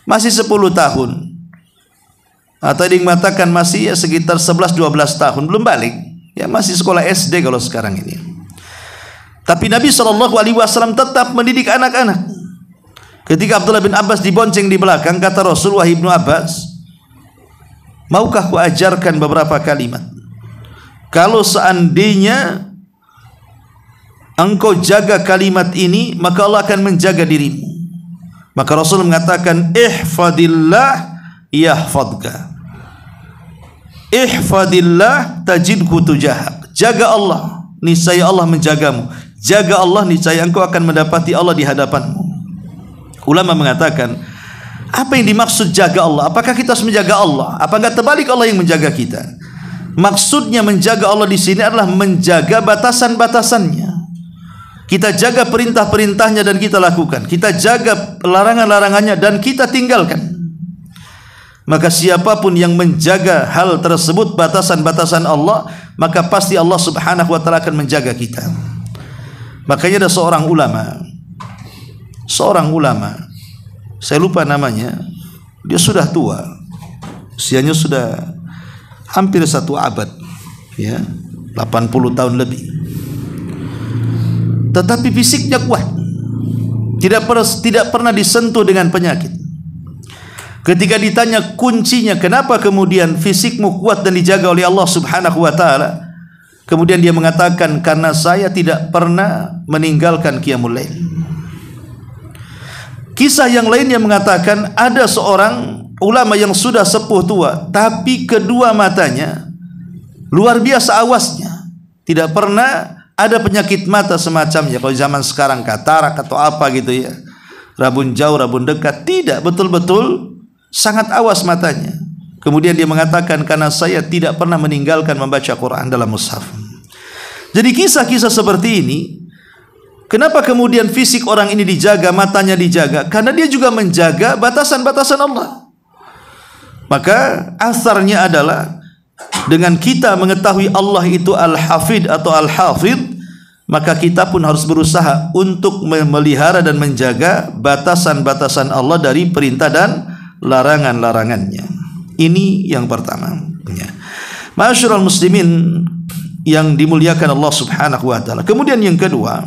masih 10 tahun, atau ada yang mengatakan masih sekitar 11-12 tahun, belum balik, ya masih sekolah SD kalau sekarang ini. Tapi Nabi SAW tetap mendidik anak-anak. Ketika Abdullah bin Abbas dibonceng di belakang, kata Rasul, wahai Ibnu Abbas, maukah ku ajarkan beberapa kalimat? Kalau seandainya engkau jaga kalimat ini, maka Allah akan menjaga dirimu. Maka Rasul mengatakan, ihfadillah yahfadka, ihfadillah tajidhu tujahak. Jaga Allah, niscaya Allah menjagamu. Jaga Allah, niscaya engkau akan mendapati Allah di hadapanmu. Ulama mengatakan, apa yang dimaksud jaga Allah? Apakah kita harus menjaga Allah? Apa enggak terbalik Allah yang menjaga kita? Maksudnya menjaga Allah di sini adalah menjaga batasan-batasannya. Kita jaga perintah-perintahnya dan kita lakukan. Kita jaga larangan-larangannya dan kita tinggalkan. Maka siapapun yang menjaga hal tersebut, batasan-batasan Allah, maka pasti Allah Subhanahu wa taala akan menjaga kita. Makanya ada seorang ulama seorang ulama, saya lupa namanya, dia sudah tua, usianya sudah hampir 1 abad, ya, 80 tahun lebih. Tetapi fisiknya kuat, tidak pernah disentuh dengan penyakit. Ketika ditanya kuncinya, kenapa kemudian fisikmu kuat dan dijaga oleh Allah Subhanahu wa taala? Kemudian dia mengatakan, karena saya tidak pernah meninggalkan qiyamul lail. Kisah yang lainnya mengatakan, ada seorang ulama yang sudah sepuh tua, tapi kedua matanya luar biasa awasnya. Tidak pernah ada penyakit mata semacamnya. Kalau zaman sekarang katarak atau apa gitu ya, rabun jauh, rabun dekat, tidak, betul-betul sangat awas matanya. Kemudian dia mengatakan, karena saya tidak pernah meninggalkan membaca Quran dalam mushaf. Jadi kisah-kisah seperti ini, kenapa kemudian fisik orang ini dijaga, matanya dijaga? Karena dia juga menjaga batasan-batasan Allah. Maka asarnya adalah, dengan kita mengetahui Allah itu Al-Hafid atau Al-Hafid, maka kita pun harus berusaha untuk memelihara dan menjaga batasan-batasan Allah dari perintah dan larangan-larangannya. Ini yang pertama. Ma'asyiral muslimin yang dimuliakan Allah Subhanahu wa taala. Kemudian yang kedua,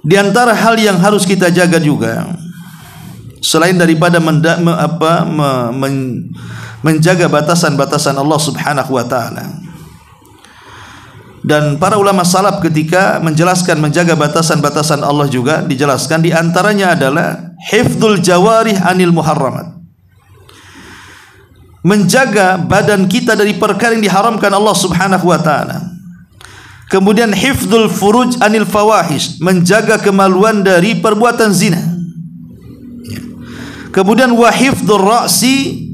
di antara hal yang harus kita jaga juga, selain daripada menjaga batasan-batasan Allah Subhanahu wa taala. Dan para ulama salaf ketika menjelaskan menjaga batasan-batasan Allah juga dijelaskan, di antaranya adalah hifdzul jawarih anil muharramat. Menjaga badan kita dari perkara yang diharamkan Allah Subhanahu wa taala. Kemudian hifdzul furuj anil fawahish, menjaga kemaluan dari perbuatan zina. Kemudian wa hifdzur ra'si,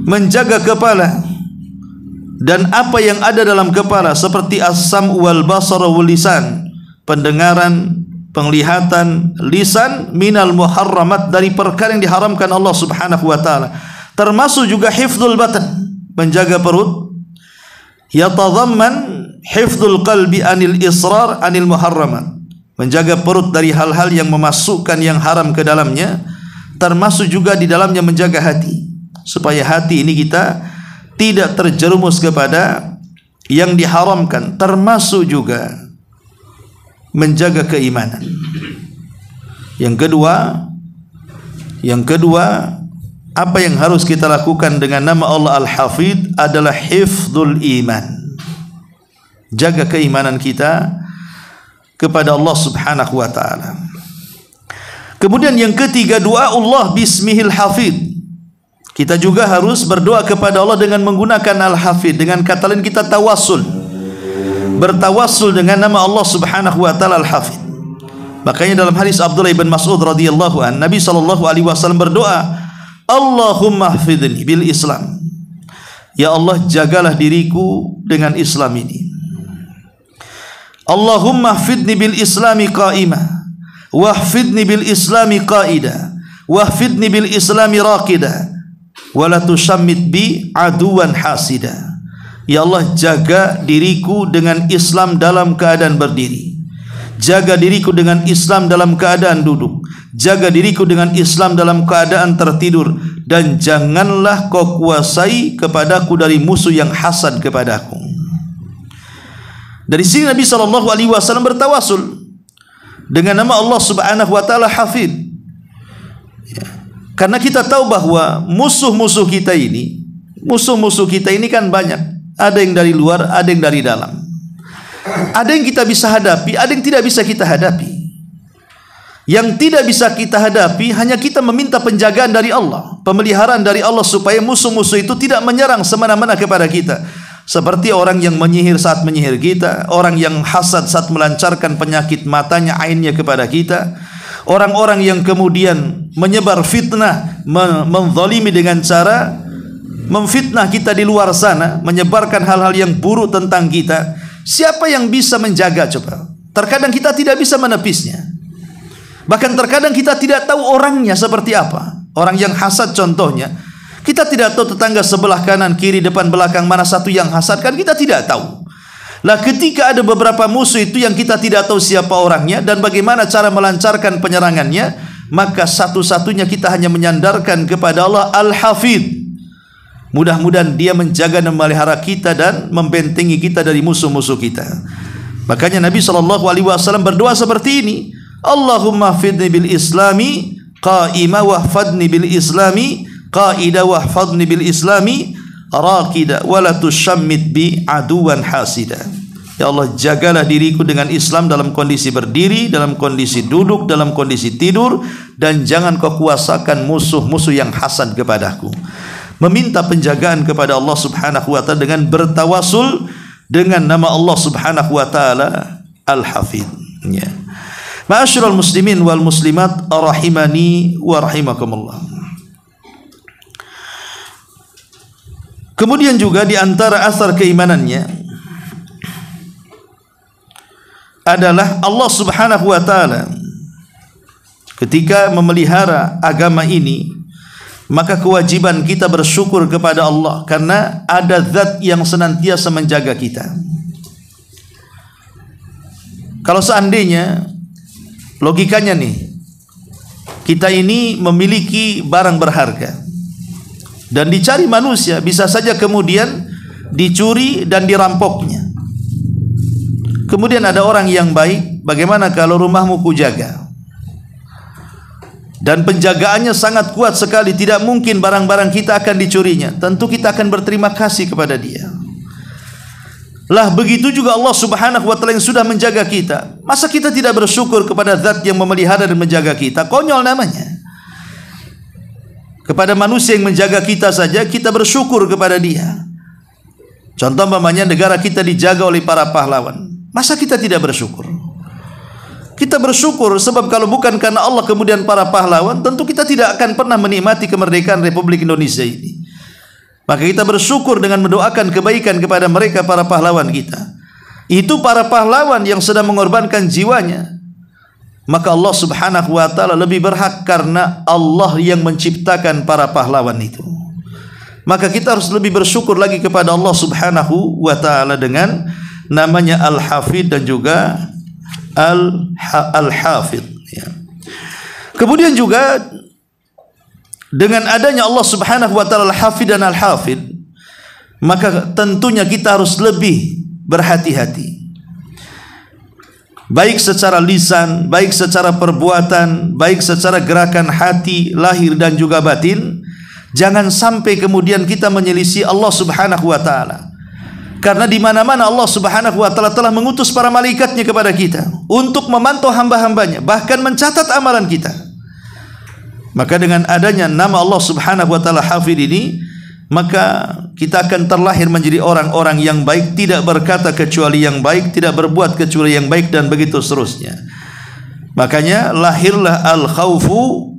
menjaga kepala dan apa yang ada dalam kepala seperti as-sam wal basar wal lisan, pendengaran, penglihatan, lisan, minal muharramat, dari perkara yang diharamkan Allah Subhanahu wa taala. Termasuk juga hifdzul batan, menjaga perut. Yatadhamman hifdzul qalbi anil israr anil muharramat, menjaga perut dari hal-hal yang memasukkan yang haram ke dalamnya. Termasuk juga di dalamnya menjaga hati, supaya hati ini kita tidak terjerumus kepada yang diharamkan. Termasuk juga menjaga keimanan. Yang kedua, apa yang harus kita lakukan dengan nama Allah Al-Hafid adalah hifdzul iman, jaga keimanan kita kepada Allah Subhanahu wa taala. Kemudian yang ketiga, doa Allah bismihil hafid. Kita juga harus berdoa kepada Allah dengan menggunakan Al-Hafid. Dengan kata lain kita tawassul, bertawassul dengan nama Allah Subhanahu wa taala Al-Hafid. Makanya dalam hadis Abdullah bin Mas'ud radhiyallahu an, Nabi sallallahu alaihi wasallam berdoa, Allahumma hafidni bil Islam. Ya Allah, jagalah diriku dengan Islam ini. Allahumma hafidni bil Islami qa'imah, wahfidni bil Islami qa'ida, wahfidni bil Islami raqida, wala tushammit bi aduwan hasida. Ya Allah, jaga diriku dengan Islam dalam keadaan berdiri, jaga diriku dengan Islam dalam keadaan duduk, jaga diriku dengan Islam dalam keadaan tertidur, dan janganlah kau kuasai kepadaku dari musuh yang hasad kepadaku. Dari sini Nabi SAW bertawasul dengan nama Allah Subhanahu wa taala Hafid. Karena kita tahu bahwa musuh-musuh kita ini kan banyak. Ada yang dari luar, ada yang dari dalam. Ada yang kita bisa hadapi, ada yang tidak bisa kita hadapi. Yang tidak bisa kita hadapi, hanya kita meminta penjagaan dari Allah, pemeliharaan dari Allah, supaya musuh-musuh itu tidak menyerang semena-mena kepada kita. Seperti orang yang menyihir saat menyihir kita, orang yang hasad saat melancarkan penyakit matanya, ainnya kepada kita, orang-orang yang kemudian menyebar fitnah, menzalimi dengan cara memfitnah kita di luar sana, menyebarkan hal-hal yang buruk tentang kita. Siapa yang bisa menjaga coba? Terkadang kita tidak bisa menepisnya. Bahkan terkadang kita tidak tahu orangnya seperti apa. Orang yang hasad contohnya, kita tidak tahu tetangga sebelah kanan, kiri, depan, belakang mana satu yang hasad, kan kita tidak tahu. Lah ketika ada beberapa musuh itu yang kita tidak tahu siapa orangnya dan bagaimana cara melancarkan penyerangannya, maka satu-satunya kita hanya menyandarkan kepada Allah Al-Hafidh. Mudah-mudahan Dia menjaga dan memelihara kita dan membentengi kita dari musuh-musuh kita. Makanya Nabi SAW berdoa seperti ini, Allahumma hafidni bil islami qa'ima wahfadni bil islami qa'ida wahfadni bil islami raqida wala tushammit bi aduwan hasida. Ya Allah, jagalah diriku dengan Islam dalam kondisi berdiri, dalam kondisi duduk, dalam kondisi tidur, dan jangan kau kuasakan musuh-musuh yang hasad kepadaku. Meminta penjagaan kepada Allah Subhanahu wa taala dengan bertawasul dengan nama Allah Subhanahu wa taala Al-Hafidh. Ya. Ma'asyiral muslimin wal muslimat rahimani wa rahimakumullah. Kemudian juga di antara asar keimanannya adalah Allah Subhanahu wa taala ketika memelihara agama ini, maka kewajiban kita bersyukur kepada Allah karena ada zat yang senantiasa menjaga kita. Kalau seandainya logikanya nih, kita ini memiliki barang berharga dan dicari manusia, bisa saja kemudian dicuri dan dirampoknya. Kemudian ada orang yang baik, bagaimana kalau rumahmu kujaga? Dan penjagaannya sangat kuat sekali, tidak mungkin barang-barang kita akan dicurinya. Tentu kita akan berterima kasih kepada Dia. Lah begitu juga Allah Subhanahu wa taala yang sudah menjaga kita. Masa kita tidak bersyukur kepada zat yang memelihara dan menjaga kita? Konyol namanya. Kepada manusia yang menjaga kita saja kita bersyukur kepada Dia. Contoh umpamanya negara kita dijaga oleh para pahlawan. Masa kita tidak bersyukur? Kita bersyukur sebab kalau bukan karena Allah kemudian para pahlawan, tentu kita tidak akan pernah menikmati kemerdekaan Republik Indonesia ini. Maka kita bersyukur dengan mendoakan kebaikan kepada mereka, para pahlawan kita. Itu para pahlawan yang sedang mengorbankan jiwanya. Maka Allah Subhanahu wa taala lebih berhak karena Allah yang menciptakan para pahlawan itu. Maka kita harus lebih bersyukur lagi kepada Allah Subhanahu wa taala dengan namanya Al-Hafidh dan juga Al-Hafidh. Ya. Kemudian juga dengan adanya Allah Subhanahu wa taala Al-Hafidh dan Al-Hafidh, maka tentunya kita harus lebih berhati-hati. Baik secara lisan, baik secara perbuatan, baik secara gerakan hati, lahir dan juga batin. Jangan sampai kemudian kita menyelisih Allah Subhanahu wa taala. Karena di mana-mana Allah Subhanahu wa taala telah mengutus para malaikatnya kepada kita untuk memantau hamba-hambanya, bahkan mencatat amalan kita. Maka dengan adanya nama Allah Subhanahu wa taala Hafidh ini, maka kita akan terlahir menjadi orang-orang yang baik, tidak berkata kecuali yang baik, tidak berbuat kecuali yang baik, dan begitu seterusnya. Makanya lahirlah al-khaufu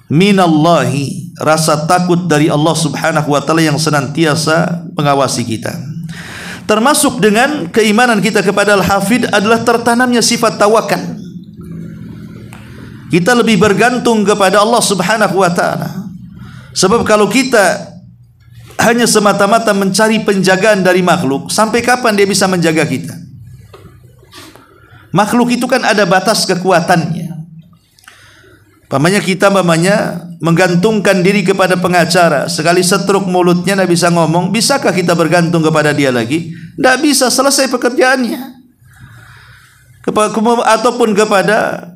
minallahi, rasa takut dari Allah Subhanahu wa taala yang senantiasa mengawasi kita. Termasuk dengan keimanan kita kepada Al-Hafidh adalah tertanamnya sifat tawakal. Kita lebih bergantung kepada Allah Subhanahu wa taala. Sebab kalau kita hanya semata-mata mencari penjagaan dari makhluk, sampai kapan dia bisa menjaga kita? Makhluk itu kan ada batas kekuatannya. Pamannya kita menggantungkan diri kepada pengacara, sekali setruk mulutnya tidak bisa ngomong, bisakah kita bergantung kepada dia lagi? Tidak bisa, selesai pekerjaannya. Ataupun kepada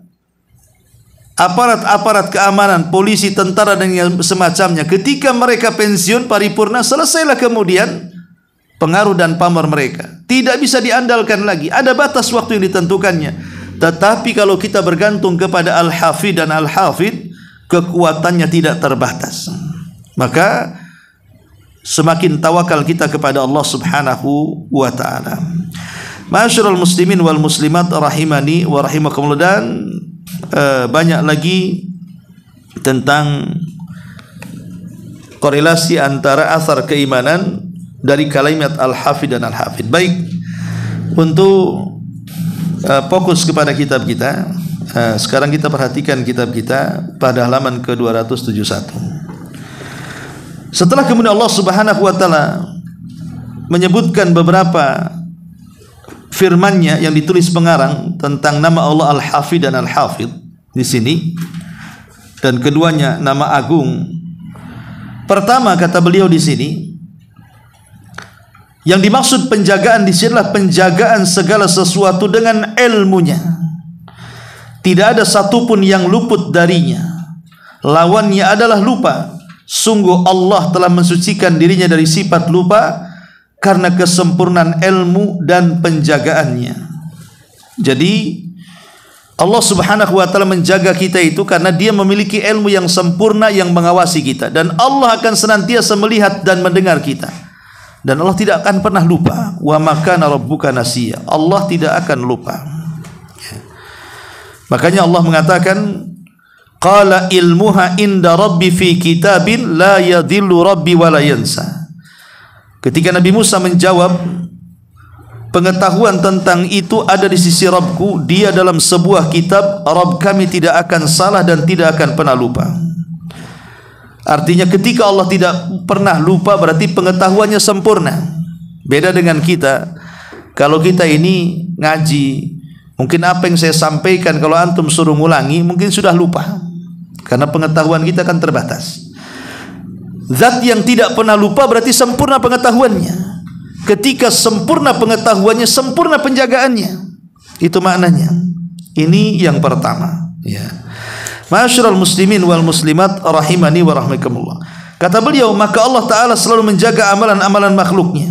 aparat-aparat keamanan, polisi, tentara dan yang semacamnya, ketika mereka pensiun paripurna, selesailah kemudian pengaruh dan pamor mereka. Tidak bisa diandalkan lagi, ada batas waktu yang ditentukannya. Tetapi kalau kita bergantung kepada Al-Hafidh dan Al-Hafidh, kekuatannya tidak terbatas. Maka semakin tawakal kita kepada Allah Subhanahu wa taala. Ma'asyiral muslimin wal muslimat rahimani wa rahimakumullah. Dan banyak lagi tentang korelasi antara asar keimanan dari kalimat Al-Hafidh dan Al-Hafidh. Baik, untuk fokus kepada kitab kita. Sekarang kita perhatikan kitab kita pada halaman ke-271. Setelah kemudian Allah Subhanahu wa taala menyebutkan beberapa firman-Nya yang ditulis pengarang tentang nama Allah Al-Hafidh dan Al-Hafidh di sini, dan keduanya nama agung. Pertama, kata beliau di sini, yang dimaksud penjagaan di sini adalah penjagaan segala sesuatu dengan ilmunya. Tidak ada satupun yang luput darinya. Lawannya adalah lupa. Sungguh Allah telah mensucikan dirinya dari sifat lupa karena kesempurnaan ilmu dan penjagaannya. Jadi Allah Subhanahu wa ta'ala menjaga kita itu karena Dia memiliki ilmu yang sempurna yang mengawasi kita, dan Allah akan senantiasa melihat dan mendengar kita, dan Allah tidak akan pernah lupa. Wa ma kana rabbuka nasiya. Allah tidak akan lupa. Makanya Allah mengatakan, qala ilmuha inda rabbi fi kitabin la yadhillu rabbi wa la yansa. Ketika Nabi Musa menjawab, pengetahuan tentang itu ada di sisi Rabbku, dia dalam sebuah kitab, Rabb kami tidak akan salah dan tidak akan pernah lupa. Artinya ketika Allah tidak pernah lupa berarti pengetahuannya sempurna. Beda dengan kita. Kalau kita ini ngaji, mungkin apa yang saya sampaikan kalau antum suruh ngulangi mungkin sudah lupa, karena pengetahuan kita kan terbatas. Zat yang tidak pernah lupa berarti sempurna pengetahuannya. Ketika sempurna pengetahuannya, sempurna penjagaannya. Itu maknanya. Ini yang pertama, ya. Ma'asyiral muslimin wal muslimat rahimani wa rahmakumullah. Kata beliau, maka Allah Ta'ala selalu menjaga amalan-amalan makhluknya,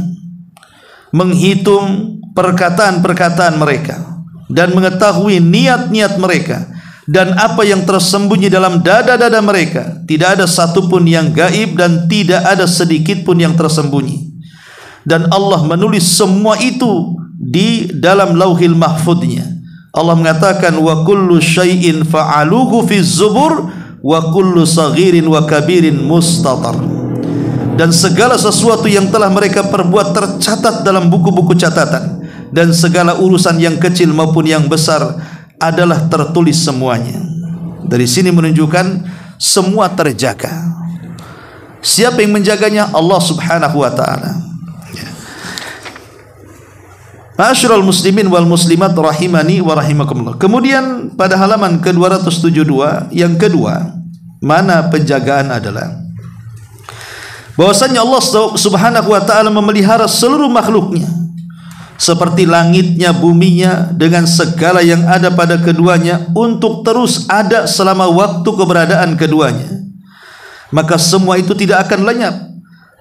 menghitung perkataan-perkataan mereka, dan mengetahui niat-niat mereka, dan apa yang tersembunyi dalam dada-dada mereka. Tidak ada satupun yang gaib dan tidak ada sedikit pun yang tersembunyi. Dan Allah menulis semua itu di dalam lauhil mahfudnya. Allah mengatakan, wa kullu syai'in fa'aluhu fi zubur wa kullu saghirin wa kabirin mustatar. Dan segala sesuatu yang telah mereka perbuat tercatat dalam buku-buku catatan, dan segala urusan yang kecil maupun yang besar adalah tertulis semuanya. Dari sini menunjukkan semua terjaga. Siapa yang menjaganya? Allah Subhanahu wa ta'ala. Ma'asyiral muslimin wal muslimat rahimani wa rahimakumullah. Kemudian pada halaman ke-272 yang kedua, mana penjagaan adalah bahwasanya Allah Subhanahu wa ta'ala memelihara seluruh makhluknya, seperti langitnya, buminya, dengan segala yang ada pada keduanya, untuk terus ada selama waktu keberadaan keduanya. Maka semua itu tidak akan lenyap,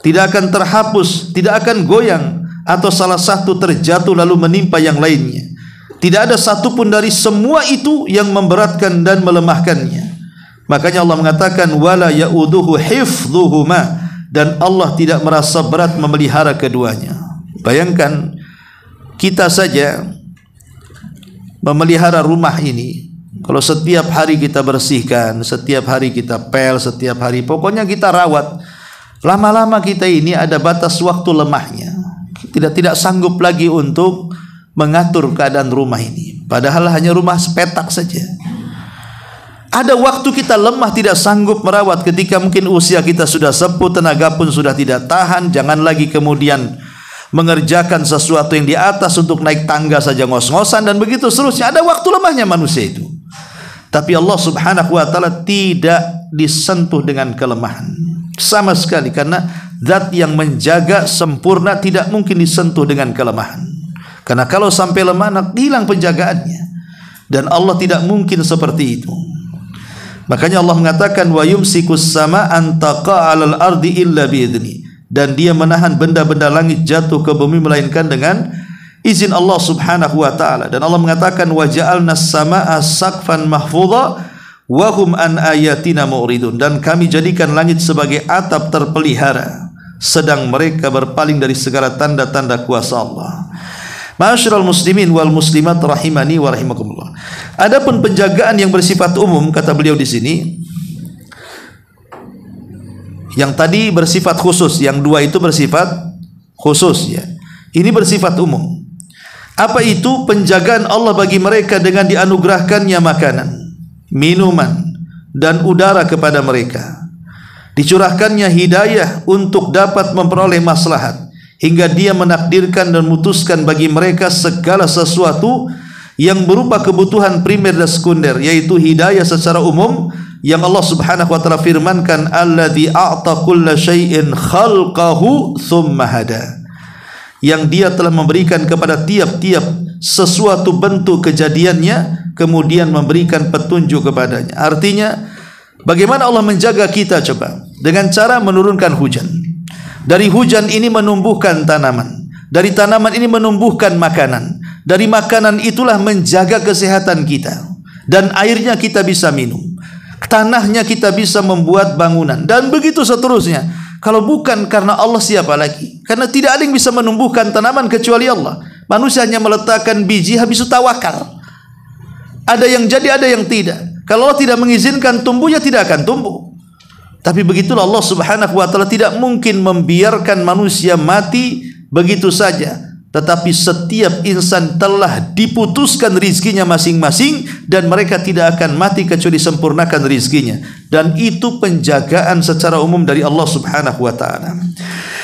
tidak akan terhapus, tidak akan goyang, atau salah satu terjatuh lalu menimpa yang lainnya. Tidak ada satupun dari semua itu yang memberatkan dan melemahkannya. Makanya Allah mengatakan, wala ya'uduhu hifdhuhuma, dan Allah tidak merasa berat memelihara keduanya. Bayangkan kita saja memelihara rumah ini, kalau setiap hari kita bersihkan, setiap hari kita pel, setiap hari pokoknya kita rawat, lama-lama kita ini ada batas waktu lemahnya. Tidak sanggup lagi untuk mengatur keadaan rumah ini, padahal hanya rumah sepetak saja. Ada waktu kita lemah, tidak sanggup merawat, ketika mungkin usia kita sudah sepuh, tenaga pun sudah tidak tahan, jangan lagi kemudian mengerjakan sesuatu yang di atas, untuk naik tangga saja ngos-ngosan dan begitu seterusnya. Ada waktu lemahnya manusia itu. Tapi Allah Subhanahu wa ta'ala tidak disentuh dengan kelemahan sama sekali, karena zat yang menjaga sempurna, tidak mungkin disentuh dengan kelemahan. Karena kalau sampai lemah, hilang penjagaannya, dan Allah tidak mungkin seperti itu. Makanya Allah mengatakan, wa yumsikus sama an taqa 'alal ardi illa biidzni, dan Dia menahan benda-benda langit jatuh ke bumi melainkan dengan izin Allah Subhanahu wa ta'ala. Dan Allah mengatakan, wa ja'alnas samaa'a saqfan mahfudha wa hum an ayatina mu'ridun, dan kami jadikan langit sebagai atap terpelihara, sedang mereka berpaling dari segala tanda-tanda kuasa Allah. Ma'asyiral muslimin wal muslimat rahimani wa rahimakumullah. Adapun penjagaan yang bersifat umum, kata beliau di sini, yang tadi bersifat khusus, yang dua itu bersifat khusus, ya. Ini bersifat umum. Apa itu? Penjagaan Allah bagi mereka dengan dianugerahkannya makanan, minuman, dan udara kepada mereka, dicurahkannya hidayah untuk dapat memperoleh maslahat, hingga Dia menakdirkan dan memutuskan bagi mereka segala sesuatu yang berupa kebutuhan primer dan sekunder, yaitu hidayah secara umum yang Allah Subhanahu wa taala firmankan, alladzi a'ta kulla syai'in khalqahu tsumma hada, yang Dia telah memberikan kepada tiap-tiap sesuatu bentuk kejadiannya, kemudian memberikan petunjuk kepadanya. Artinya, bagaimana Allah menjaga kita coba? Dengan cara menurunkan hujan. Dari hujan ini menumbuhkan tanaman, dari tanaman ini menumbuhkan makanan, dari makanan itulah menjaga kesehatan kita, dan airnya kita bisa minum, tanahnya kita bisa membuat bangunan, dan begitu seterusnya. Kalau bukan karena Allah, siapa lagi? Karena tidak ada yang bisa menumbuhkan tanaman kecuali Allah. Manusia hanya meletakkan biji, habis itu tawakal. Ada yang jadi, ada yang tidak. Kalau Allah tidak mengizinkan tumbuhnya, tidak akan tumbuh. Tapi begitulah Allah Subhanahu wa taala tidak mungkin membiarkan manusia mati begitu saja. Tetapi setiap insan telah diputuskan rizkinya masing-masing, dan mereka tidak akan mati kecuali sempurnakan rizkinya. Dan itu penjagaan secara umum dari Allah Subhanahu wa taala.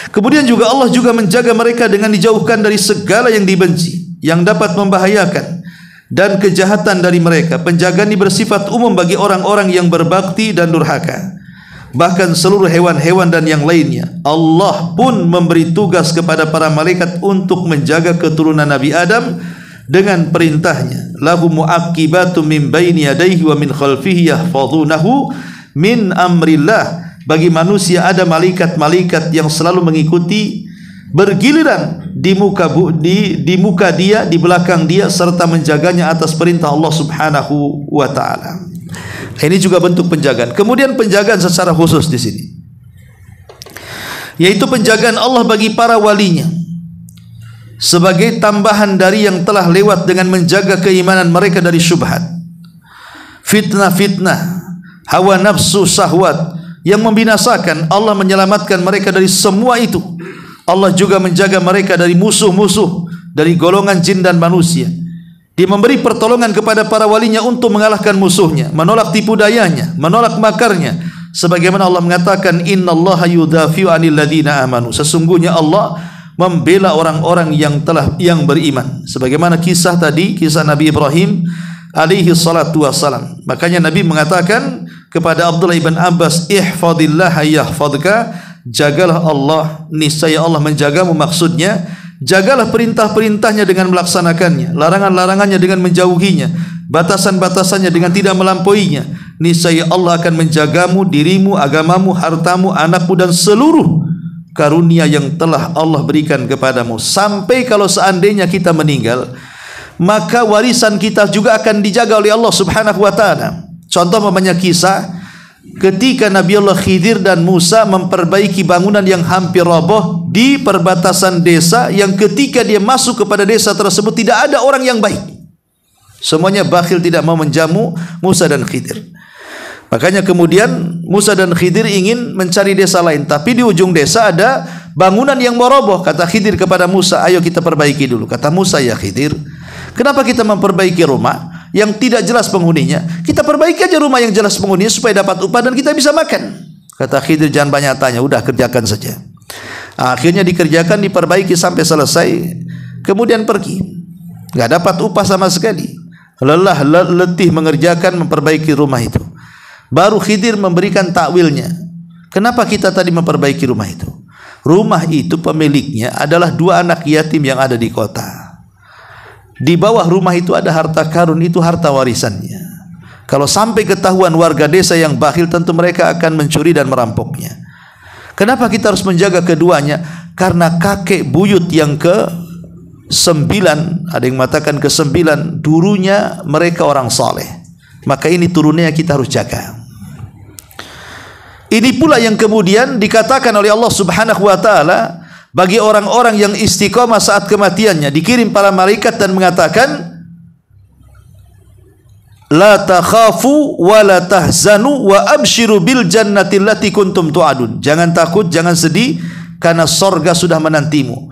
Kemudian juga Allah juga menjaga mereka dengan dijauhkan dari segala yang dibenci, yang dapat membahayakan, dan kejahatan dari mereka. Penjagaan ini bersifat umum bagi orang-orang yang berbakti dan durhaka, bahkan seluruh hewan-hewan dan yang lainnya. Allah pun memberi tugas kepada para malaikat untuk menjaga keturunan Nabi Adam dengan perintahnya, lahu mu'aqibatum min baini yadayhi wa min khalfihi yahfazunahu min amrillah. Bagi manusia ada malaikat-malaikat yang selalu mengikuti bergiliran di muka dia, di belakang dia, serta menjaganya atas perintah Allah Subhanahu wa taala. Ini juga bentuk penjagaan. Kemudian penjagaan secara khusus di sini, yaitu penjagaan Allah bagi para walinya, sebagai tambahan dari yang telah lewat dengan menjaga keimanan mereka dari syubhat, fitnah-fitnah, hawa nafsu, syahwat yang membinasakan. Allah menyelamatkan mereka dari semua itu. Allah juga menjaga mereka dari musuh-musuh dari golongan jin dan manusia. Dia memberi pertolongan kepada para walinya untuk mengalahkan musuhnya, menolak tipu dayanya, menolak makarnya. Sebagaimana Allah mengatakan, innallaha yudafi'u 'anil ladzina amanu. Sesungguhnya Allah membela orang-orang yang beriman. Sebagaimana kisah tadi, kisah Nabi Ibrahim alaihi salatu wassalam. Makanya Nabi mengatakan kepada Abdullah ibn Abbas, ihfadillah yahfadka, jagalah Allah, niscaya Allah menjagamu. Maksudnya, jagalah perintah-perintahnya dengan melaksanakannya, larangan-larangannya dengan menjauhinya, batasan-batasannya dengan tidak melampauinya. Niscaya Allah akan menjagamu, dirimu, agamamu, hartamu, anakmu, dan seluruh karunia yang telah Allah berikan kepadamu. Sampai kalau seandainya kita meninggal, maka warisan kita juga akan dijaga oleh Allah Subhanahu wa taala. Contoh namanya kisah ketika Nabi Allah Khidir dan Musa memperbaiki bangunan yang hampir roboh di perbatasan desa, yang ketika dia masuk kepada desa tersebut tidak ada orang yang baik. Semuanya bakhil, tidak mau menjamu Musa dan Khidir. Makanya kemudian Musa dan Khidir ingin mencari desa lain, tapi di ujung desa ada bangunan yang mau roboh. Kata Khidir kepada Musa, ayo kita perbaiki dulu. Kata Musa, ya Khidir, kenapa kita memperbaiki rumah yang tidak jelas penghuninya? Kita perbaiki aja rumah yang jelas penghuninya supaya dapat upah dan kita bisa makan. Kata Khidir, jangan banyak tanya, udah kerjakan saja. Akhirnya dikerjakan, diperbaiki sampai selesai, kemudian pergi. Gak dapat upah sama sekali. Lelah, letih mengerjakan, memperbaiki rumah itu. Baru Khidir memberikan takwilnya. Kenapa kita tadi memperbaiki rumah itu? Rumah itu pemiliknya adalah 2 anak yatim yang ada di kota. Di bawah rumah itu ada harta karun, itu harta warisannya. Kalau sampai ketahuan warga desa yang bakhil, tentu mereka akan mencuri dan merampoknya. Kenapa kita harus menjaga keduanya? Karena kakek buyut yang ke-9, ada yang mengatakan ke-9, dulunya mereka orang saleh. Maka ini turunnya kita harus jaga. Ini pula yang kemudian dikatakan oleh Allah Subhanahu wa taala bagi orang-orang yang istiqomah saat kematiannya. Dikirim para malaikat dan mengatakan, la takhafu wa la tahzanu wa abshiru bil jannati allati kuntum tu'adun. Jangan takut, jangan sedih, karena sorga sudah menantimu.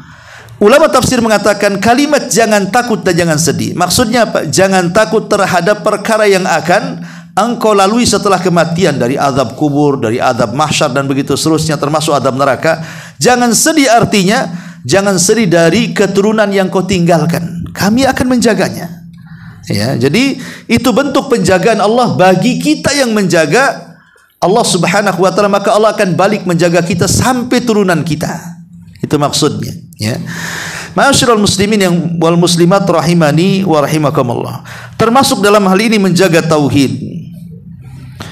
Ulama tafsir mengatakan kalimat jangan takut dan jangan sedih, maksudnya apa? Jangan takut terhadap perkara yang akan engkau lalui setelah kematian, dari azab kubur, dari azab mahsyar dan begitu seterusnya, termasuk azab neraka. Jangan sedih artinya jangan sedih dari keturunan yang kau tinggalkan. Kami akan menjaganya. Ya, jadi itu bentuk penjagaan Allah bagi kita yang menjaga Allah Subhanahu wa taala, maka Allah akan balik menjaga kita sampai turunan kita. Itu maksudnya, ya. Ma'asyiral muslimin yang wal muslimat rahimani wa rahimakumullah. Termasuk dalam hal ini menjaga tauhid.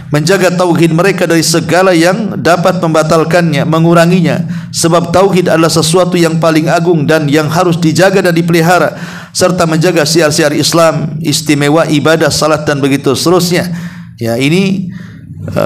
Menjaga tauhid mereka dari segala yang dapat membatalkannya, menguranginya. Sebab tauhid adalah sesuatu yang paling agung dan yang harus dijaga dan dipelihara, serta menjaga syiar-syiar Islam, istimewa ibadah, salat dan begitu seterusnya. Ya, ini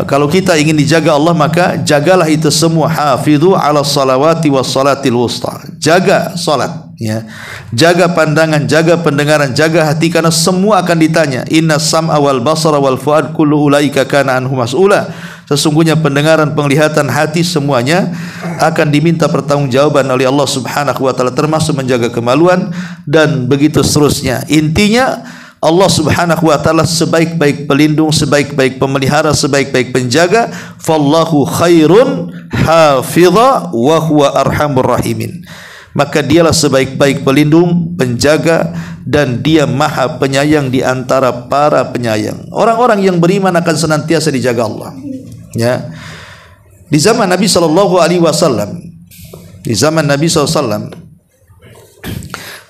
kalau kita ingin dijaga Allah, maka jagalah itu semua. Hafidhu ala salawati was salatil wusta. Jaga salat, ya. Jaga pandangan, jaga pendengaran, jaga hati, karena semua akan ditanya. Inna sam'a wal basara wal fuad kullu ulaika kana anhu mas'ula. Sesungguhnya pendengaran, penglihatan, hati semuanya akan diminta pertanggungjawaban oleh Allah Subhanahu wa taala, termasuk menjaga kemaluan dan begitu seterusnya. Intinya Allah Subhanahu wa taala sebaik-baik pelindung, sebaik-baik pemelihara, sebaik-baik penjaga. Fallahu khairun hafidha wa huwa arhamur rahimin. Maka dialah sebaik-baik pelindung, penjaga, dan dia maha penyayang di antara para penyayang. Orang-orang yang beriman akan senantiasa dijaga Allah. Ya. Di zaman Nabi sallallahu alaihi wasallam,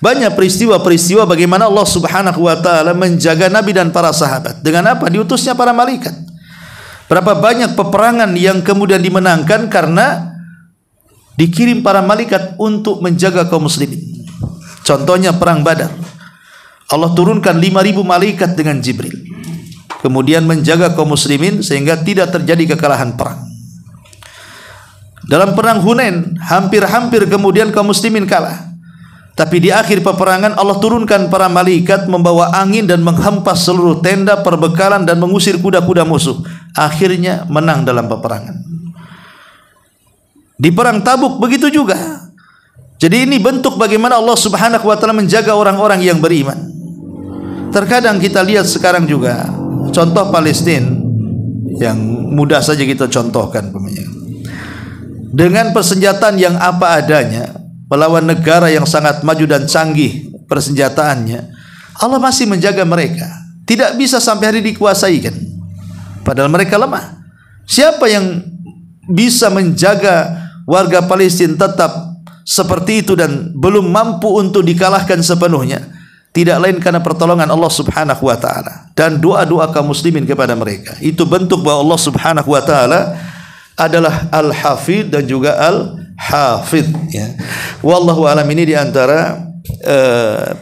banyak peristiwa-peristiwa bagaimana Allah Subhanahu wa taala menjaga Nabi dan para sahabat. Dengan apa? Diutusnya para malaikat. Berapa banyak peperangan yang kemudian dimenangkan karena dikirim para malaikat untuk menjaga kaum muslimin. Contohnya perang Badar. Allah turunkan 5.000 malaikat dengan Jibril, kemudian menjaga kaum muslimin sehingga tidak terjadi kekalahan perang. Dalam perang Hunain, hampir-hampir kemudian kaum muslimin kalah. Tapi di akhir peperangan Allah turunkan para malaikat membawa angin dan menghempas seluruh tenda, perbekalan, dan mengusir kuda-kuda musuh. Akhirnya menang dalam peperangan. Di perang Tabuk begitu juga. Jadi ini bentuk bagaimana Allah Subhanahu wa taala menjaga orang-orang yang beriman. Terkadang kita lihat sekarang juga contoh Palestina yang mudah saja kita contohkan, dengan persenjataan yang apa adanya, melawan negara yang sangat maju dan canggih persenjataannya, Allah masih menjaga mereka. Tidak bisa sampai hari dikuasai kan, padahal mereka lemah. Siapa yang bisa menjaga warga Palestina tetap seperti itu dan belum mampu untuk dikalahkan sepenuhnya? Tidak lain karena pertolongan Allah Subhanahu wa taala dan doa-doa kaum muslimin kepada mereka. Itu bentuk bahwa Allah Subhanahu wa taala adalah Al-Hafidh dan juga Al-Hafidh, ya. Wallahu alam. Ini diantara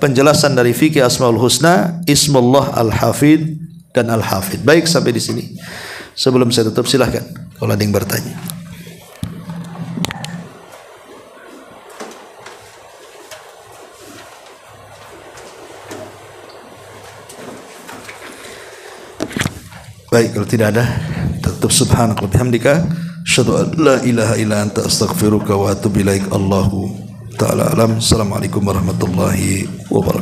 penjelasan dari fikih Asmaul Husna, Ismullah Al-Hafidh dan Al-Hafidh. Baik, sampai di sini. Sebelum saya tutup, silahkan kalau ada yang bertanya. Baik, kalau tidak ada, tutup. Subhanaka wa bihamdika, asyhadu an la ilaha illa anta, astaghfiruka wa atubu ilaik. Allahu ta'ala alam. Assalamualaikum warahmatullahi wabarakatuh.